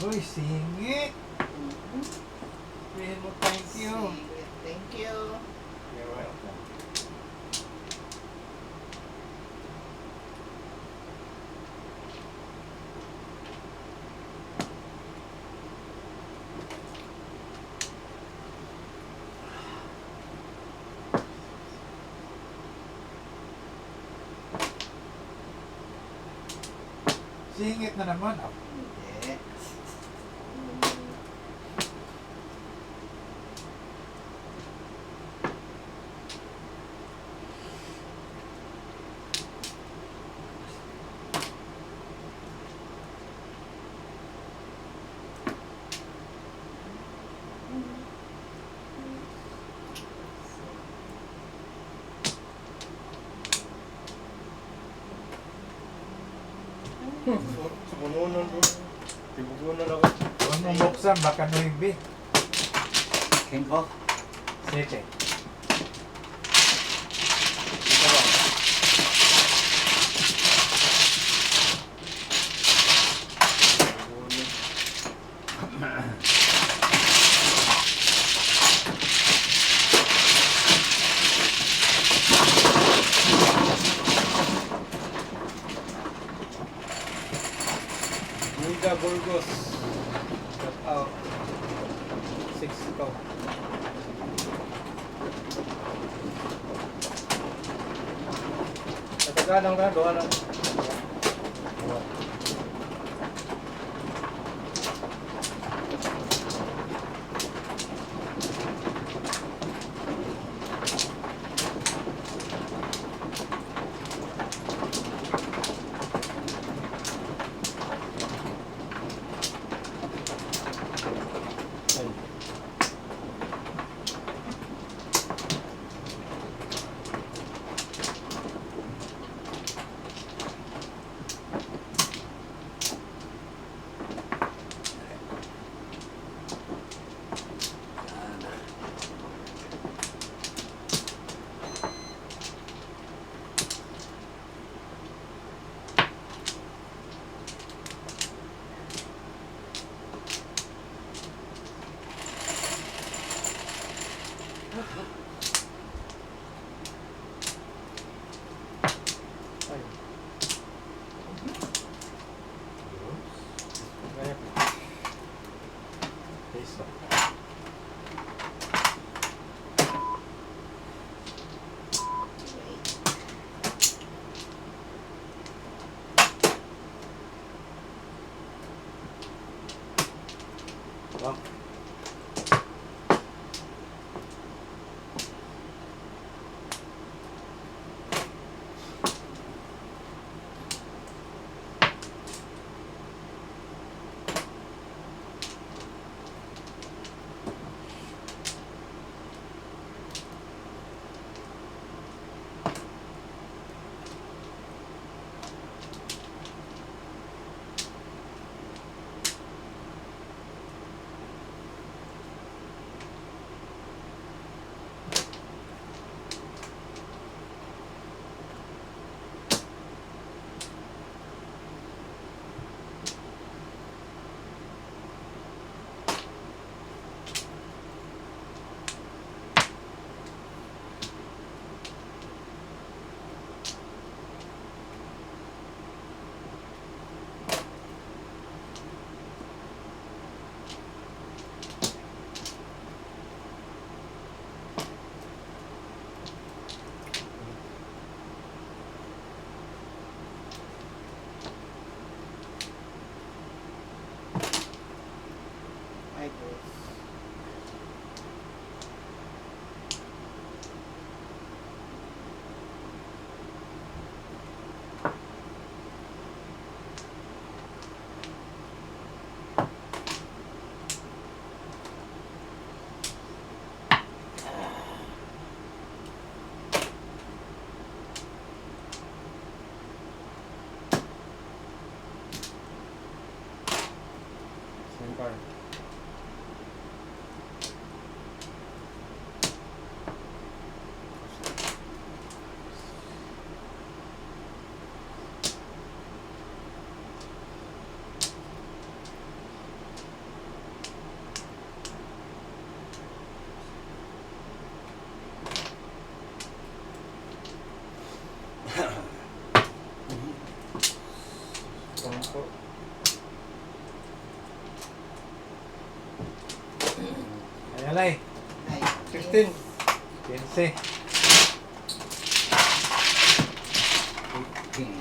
Uy, singit! Sabihin mo, thank you. Sige, thank you. You're welcome. Singit na naman. Oh. Hindi. Sumununan ko. Tibugunan ako. Huwag mong buksan, baka nuhigbi. King ko. Sete. Ito ba? Liga Burgos. Cut out. 6 ito. Katagadang ka, doon lang. Ay. Ganyan. Peso. Wow. Ay, boss. Same card. Tumpo. Ayan ay. Ay, 15. 15. King.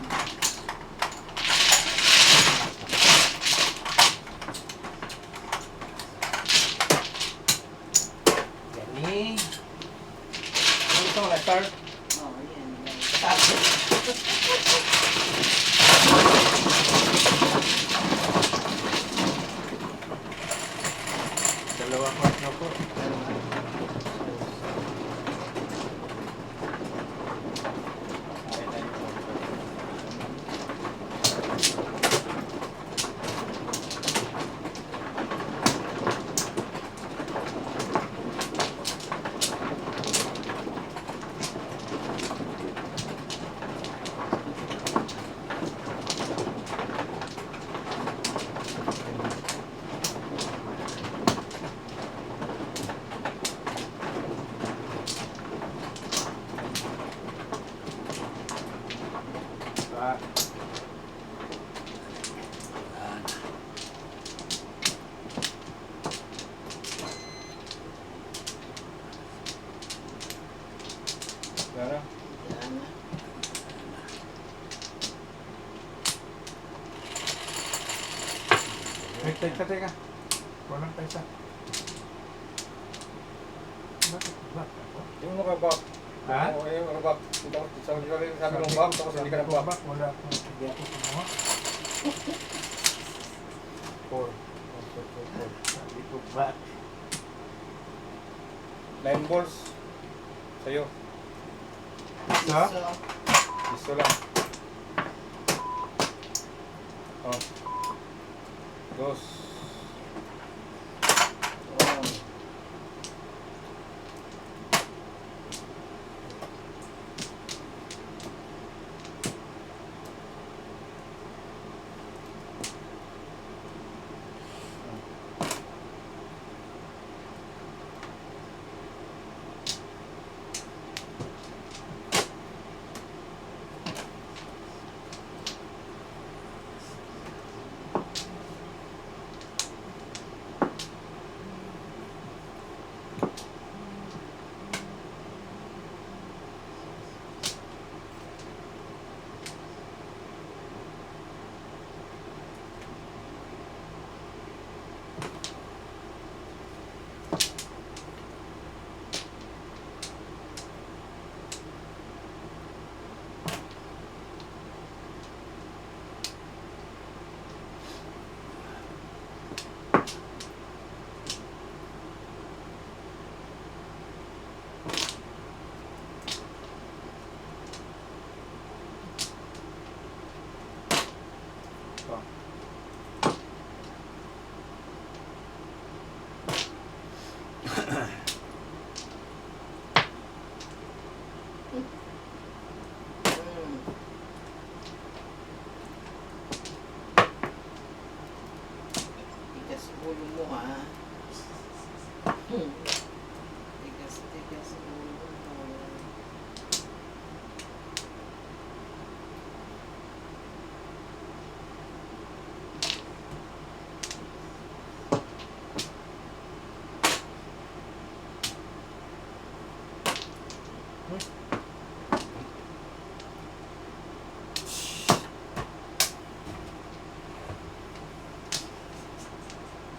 Dalawang kwarto po. Ay, ay, Ah, Yan na. Yan na. teka. Walang pesa. Bakit? Yung mga back. Ha? Oo, yung mga back. Sabi ng back, tapos hindi ka na back. Back, wala akong hindi ako kumuha. 4. Sabi ko back. 9 balls. Sa'yo. Ha? So, Gusto lang. Oh. Dos. oh. Tigas ulo mo ha. Tigas ulo mo.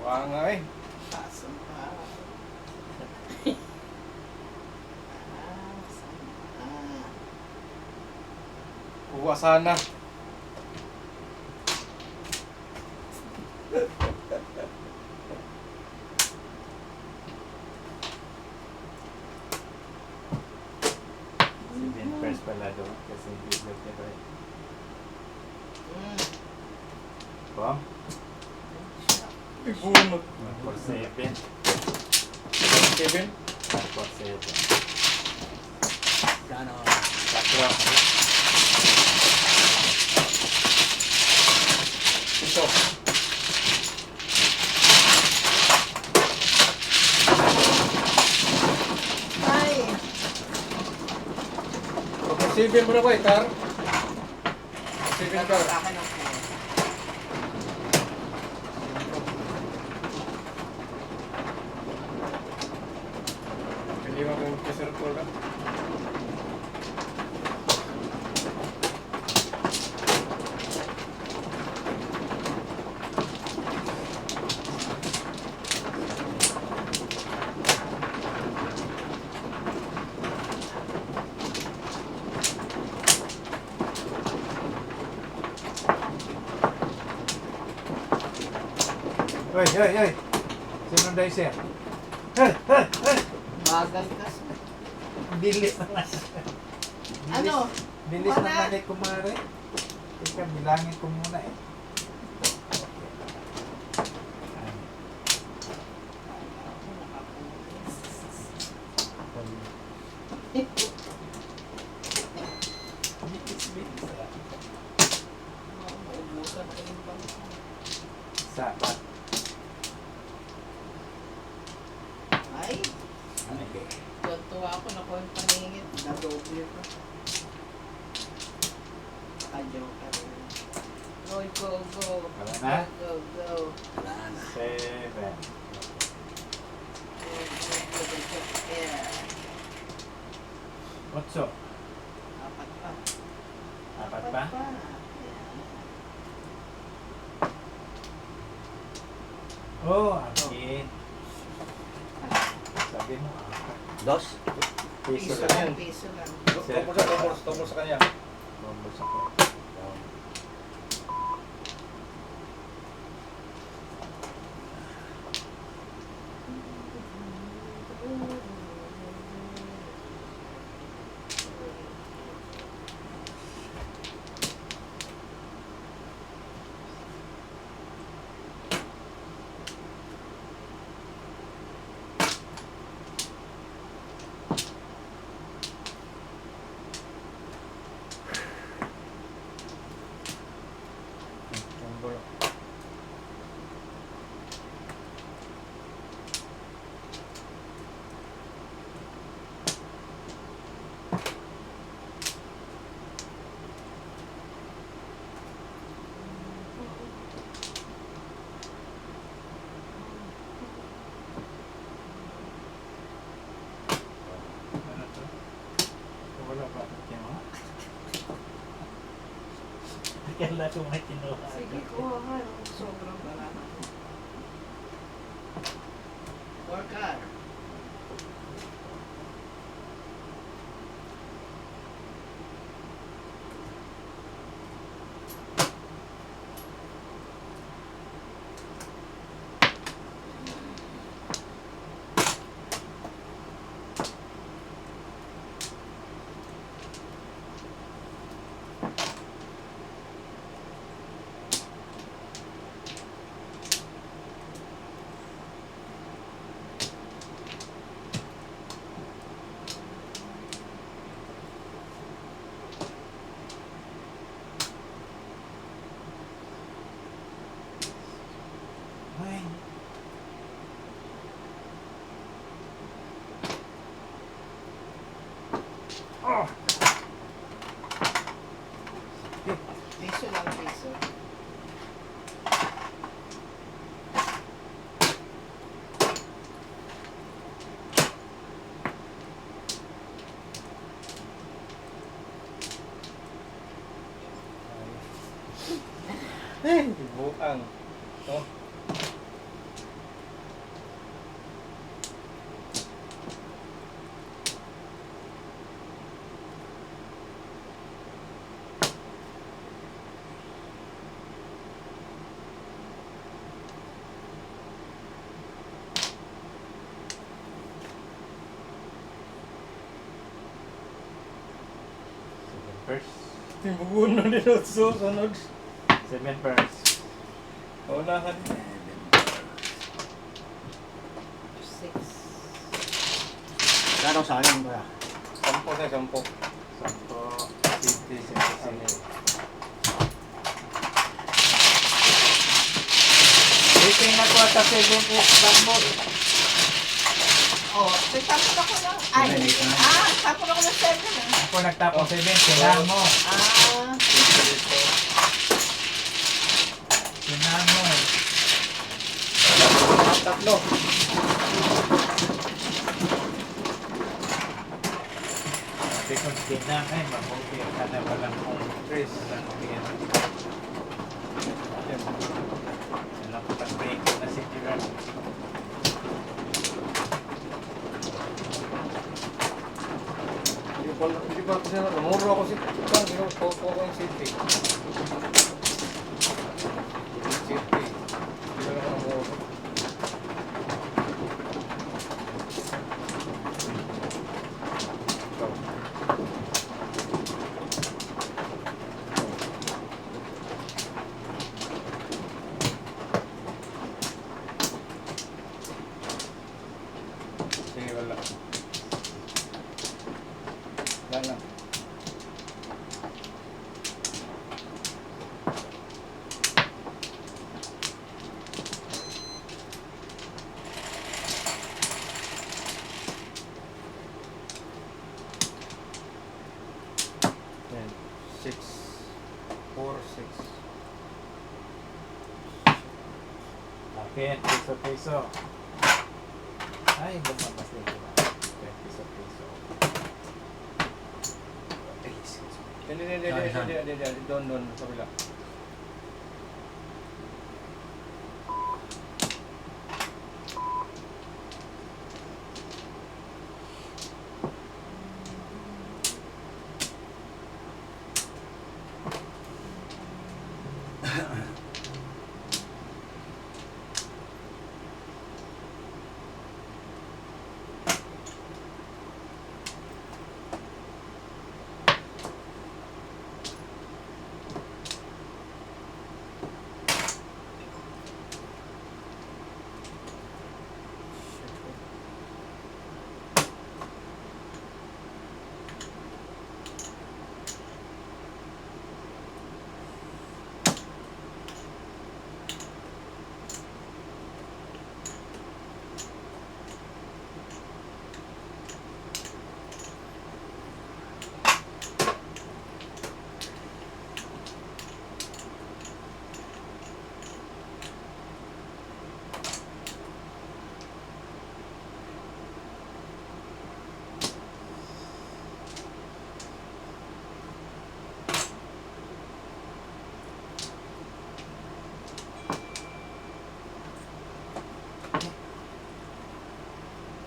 Wala nga eh. Pasang pa. Pasang pa. Uwa sana. Si Ben first pala doon kasi biglag niya pa rin. Bom? Ibunot. 147. 7. 147. Kano? 4. Ito. Ay! Pag-7 mo na ba, Car? 7 car. Akin ang phone. Hindi mo kung kisirtol ka. Hoy, hoy, hoy. Sino dicer? Hey, hey, hey. Bagal kasi. Bilis naman. Ano? Bilis Wala. naman eh, kumare. Ika, bilangin ko muna eh. Bilis, bilis. Maubusan ko yung pang... Sapat. Ay, Okay. tuwa ako na ko yung paningit. Nadoble ko. Joker. Go, go, go. Wala na? Go, go. Wala na. 7. Go, go, go, go. Yeah. 8. Apat pa. Apat pa? Yeah. Oh, akin. Sabi mo, apat. Dos. Piso Piso lang. lang, piso lang. Tungkol sa kanya. Bombos ako. Tumbol. Ano to? Wala pa. Kaya kailan ko may kinuha. Sige, kuha ka. Sobrang barata. Work hard. Ay. Oh! Piso lang, piso. Buang. Oh. First. Tibugunan nila sa sunod. 7 first. Unahan. 6. Kano sa akin ba? 10 tayo, 10. 10, 50, 55. Waiting na ko sa 7 bamboo. Oh, tapos ako ng... Ay, tapos ako ng 7 ah. Ako nagtapos 7, kailangan mo. Ah, Kailangan mo. Tatlo. Kasi kung kailangan ay mabuti ka na walang kong Chris. Alam ko pag-break na si Gerard. Hindi pa kasi namuro ako si Kang, hindi ko yung safety. Safety. Hindi ko lang ako namuro. 4, 6. Akin, piso-piso. Ay, lumabas din ko na. Piso-piso. Hindi. Doon, sa kabila.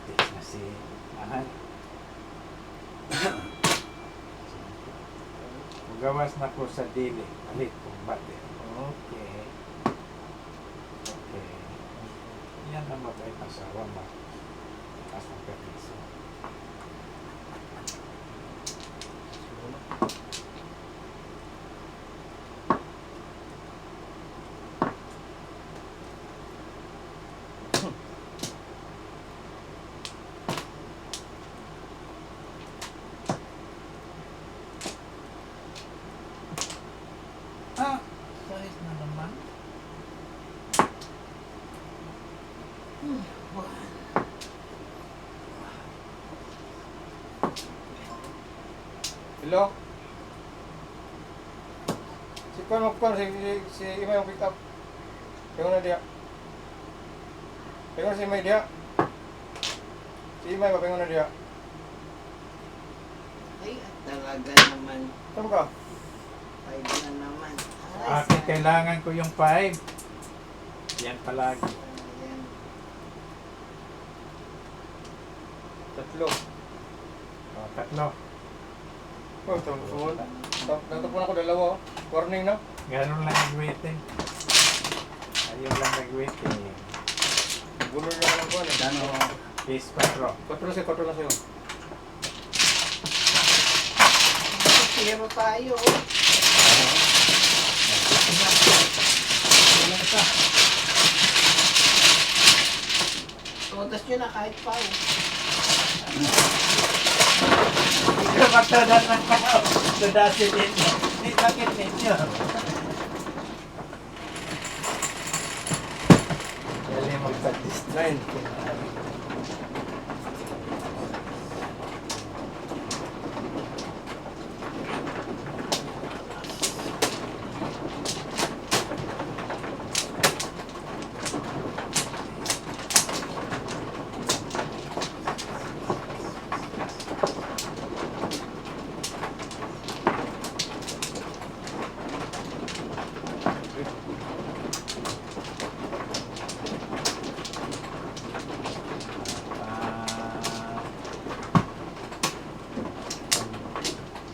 Tiis na si Mahal. Magawas na ko sa dili. Alit kung bate. Okay. Okay. Yan ang mabait na sawa ma. Taas ng permiso. Ah! Size na naman. Hello? Si Kwan, si Imay ang pick up. Pengon na dia. Pengon si Imay dia. Si Imay ba pengon na dia? Ay, talaga naman. Tama ka? 5 na naman. Akin kailangan ko yung 5. Yan palagi. Ayan. Tatlo. O, tatlo. Oh, sumunod. Natapon ako dalawa. Warning na. Ganun lang nag-waiting. Ayun lang nag-waiting. Gulo niya ka lang ko. Dano, Case 4. 4 na sa'yo. Zero tayo. Wala ka. Todas nyo na kahit pa. Ikaw magtadas ng pao. Tudasin ninyo. Bakit ninyo? Dali mag-suggest. 9.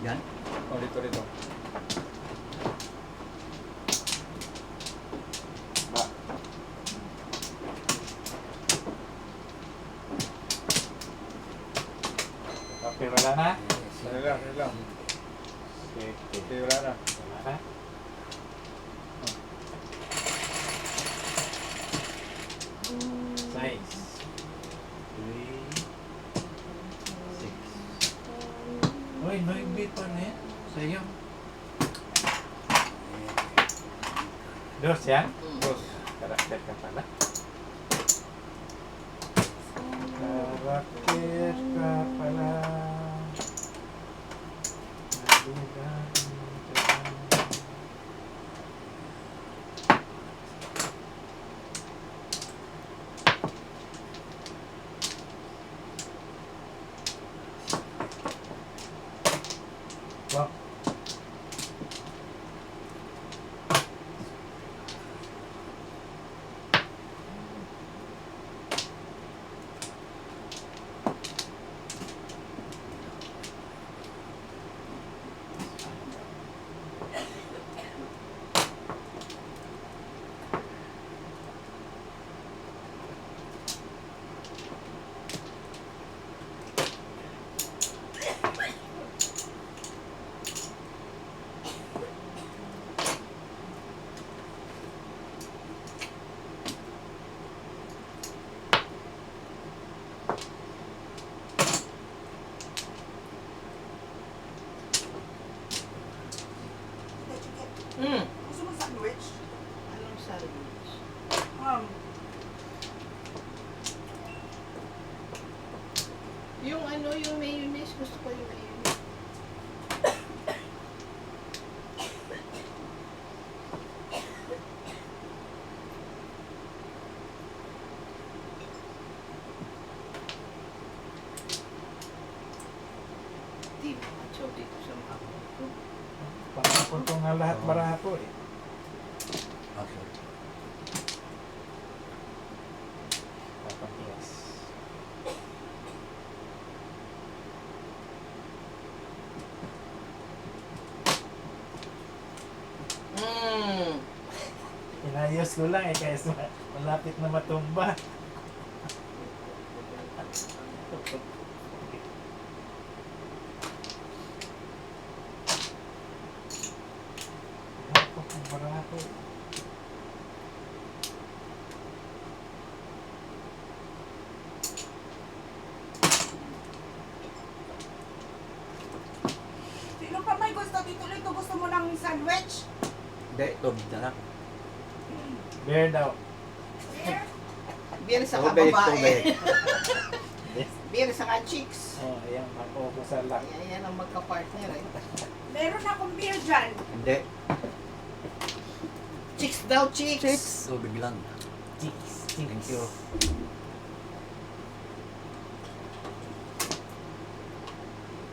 yan. Oh, dito. Ba? Okay, wala na? Dali lang. Okay. Okay, wala na. Wala na? Size. 3, 6. Uy, noigbi pa na yan. Sa'yo. Dos yan? Dos. Karakter ka pala. Karakter ka pala. Nabilang ka. Gusto mo sandwich? Anong sandwich? Yung ano, yung mayonnaise. Gusto ko yung mayonnaise. Di mga chow dito sa mga ko. Panapon ko nga lahat barato eh. Okay. Papatigas. Inayos ko lang eh, kaya malapit na matumba. Ako kung barato eh. Sino pa may gusto dito? Ito gusto mo ng sandwich? Hindi, tubig na lang. Bear daw. Beer sa Tubig, kababae. tubig. Beer sa ka-chicks. Oh, ayan, mag-upo sa lang. Yan ang magka-partner eh. Meron akong beer dyan. Hindi. Chicks daw, chicks. Tubig lang. Cheeks, Thank you.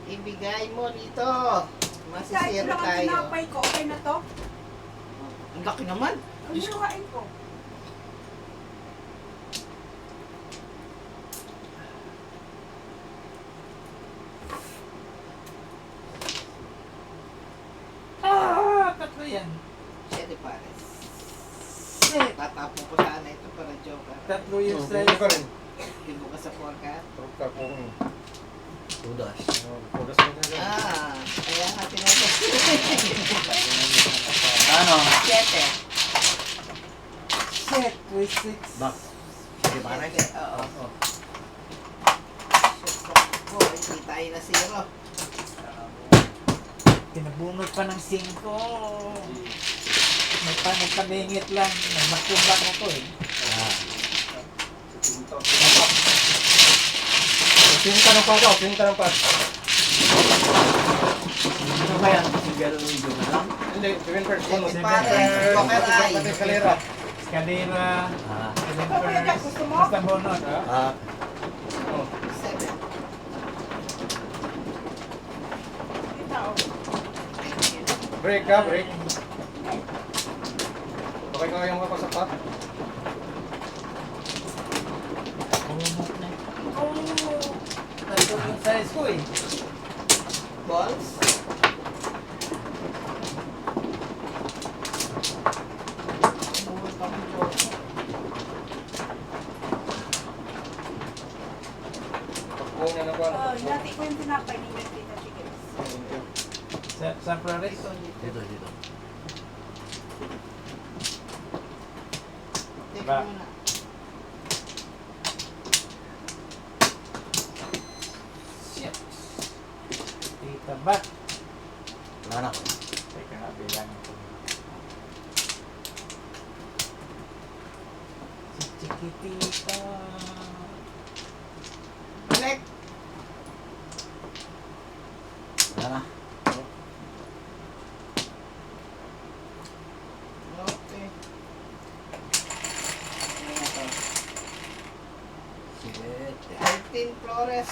Ibigay mo dito. Kahit Masisiro lang ang tayo. tinapay ko, okay na to? Ang laki naman. Ang hinuhain ko. Tatlo yan. Siya di pares. Shit. Tatapon ko sana ito para joker. Tatlo yung Hindi size. ka rin. Tibo ka sa forecast. Truka kung Tudas. pudas mo din. Kaya nga tinutok. Ano? Siyete. Shit, with six. Bak. Sige, pare. Siyete, oo. Oh. Oh, hindi tayo na zero. Pinabunot pa ng 5. Nagpamingit lang. Nagmakumbang ako eh. Ah. Pinta ng pata, pinta ng pata. Ano ba yan? Siguro yung na lang? Hindi, 7 first. Siyete Seven pares. pares. Joker ay. Pati kalera. Kalira. Ah. First. Gusto mo? Basta bunot. Ha? Ah. Oh. 7. Ito. Thank you. Break ka, break. Okay ka yung makasapat? Bunot na. Oh. Tatlo yung size ko eh. Balls. Buhol pa ng joker. Pagkuha na ba? Hinati ko yung tinapay ni Tita Chickens. Sa Flores. Ito dito. Dito, dito. Take Ba? muna. Shit. Tita ba? Wala na ako. Teka nga, bilangin ko. Si Chiquitita. Connect. Wala na. Okay. Ayan to. Shit. 13 Flores.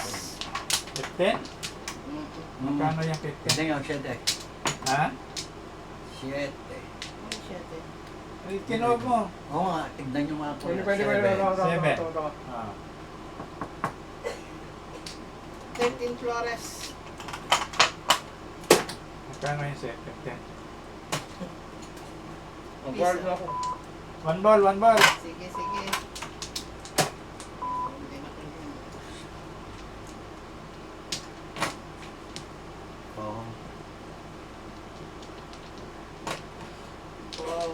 15? Magkano yung 15? Hindi nga, 7. Ha? 7. Ano siya ito? Ay, kinuha mo. Oo nga, tignan nyo mga po. Pwede, pwede, pwede. Seven. Ah. 13 Flores. Magkano yung 15? Mag-guard na ako. One ball, one ball. Sige, sige. Hindi na kanya. Oo. Wow.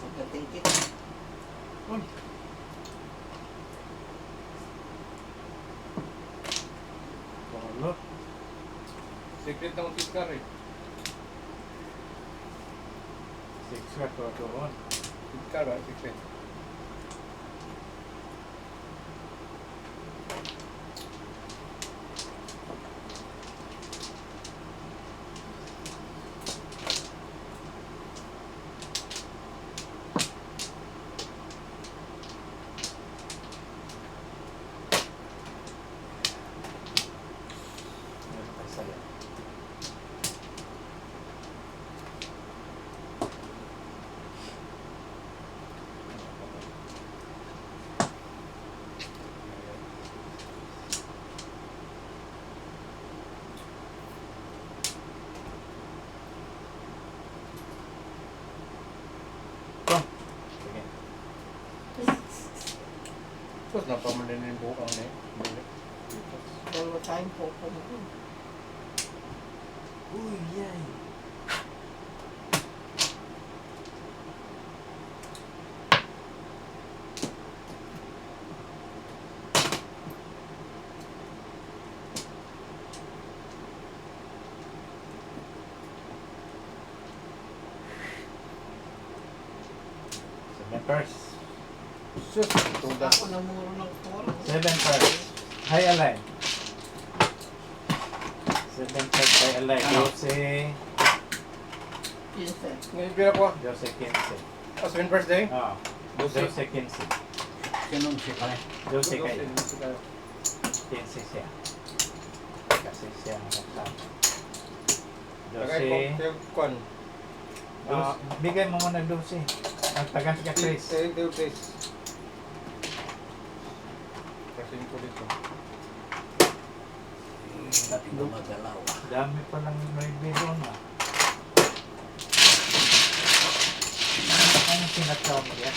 Pagdating kita. Uy. Wala. Secret ng tiskar eh. Six ka to doon. Tiskar ba? Secret. Meron tayo saya. Ito. Sige. Tapos napamalin yung bukang na eh. Dalawa tayong popo mo. Uy, yay. Seven pairs. Sus, tudas. Ako namuro ng 4. Seven pairs. High align. Seven pairs high align. Ano? 12. Pinsan. Ngayon pira po. 12, 15. As win first day. Ah, 12, 15. Sinong si pare? 12 kayo. 12. 15 siya. Kasi siya nakasama. Tagay 12. ko kwan. Bigay mo muna 12. Magtagan ka, Chris. Days. Kasi yung kulit ko. Dati gumagalaw. Dami pa lang may biro na. Anong sinataw mo yan?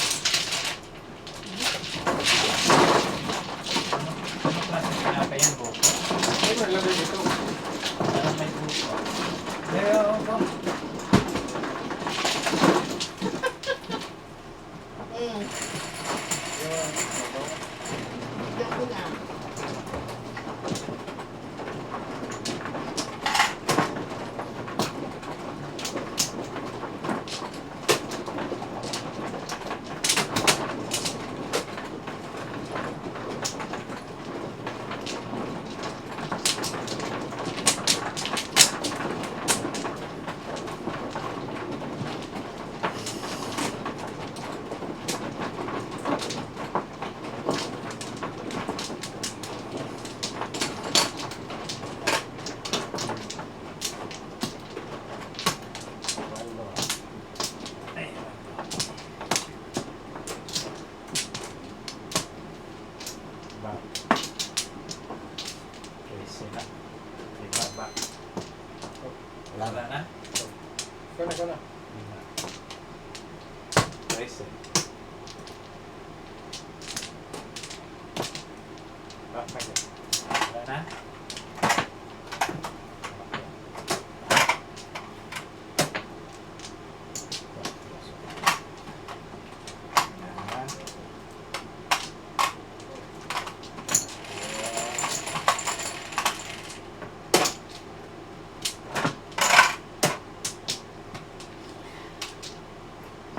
Ano klase pinapa yan, buko? Ay, maglagay dito. Ano may buko? Kaya ako. Bigyan ko na. Ba? Pwede na. Ibaba. Wala Wala na. na? Kana. Lima. 13. Baka yan. Wala na? Yan.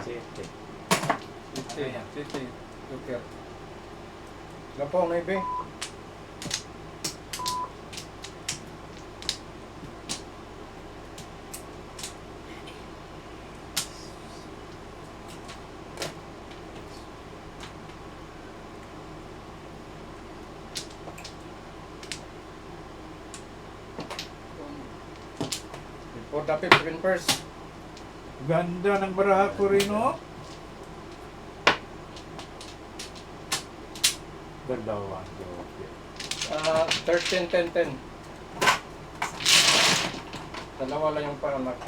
Safety. City. Joker. Lapong na ibe. Report dapit win first. Ganda ng baraha ko rin, oh. Dalawa. Okay. 13, 10, 10. Dalawa lang yung paranak.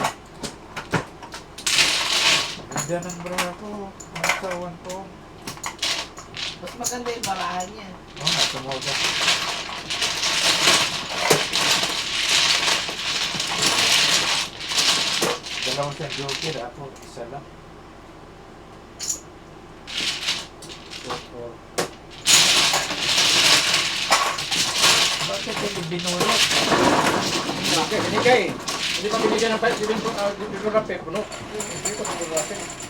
Ganda ng baraha ko. Nasawan ko. Mas maganda yung barahan niya. Oh, nasumoga. Dalawa siya joker. Ako, isa lang. binulot. Binigay. Hindi pa binigyan ng 5 rape, puno. Hindi ko siguro natin.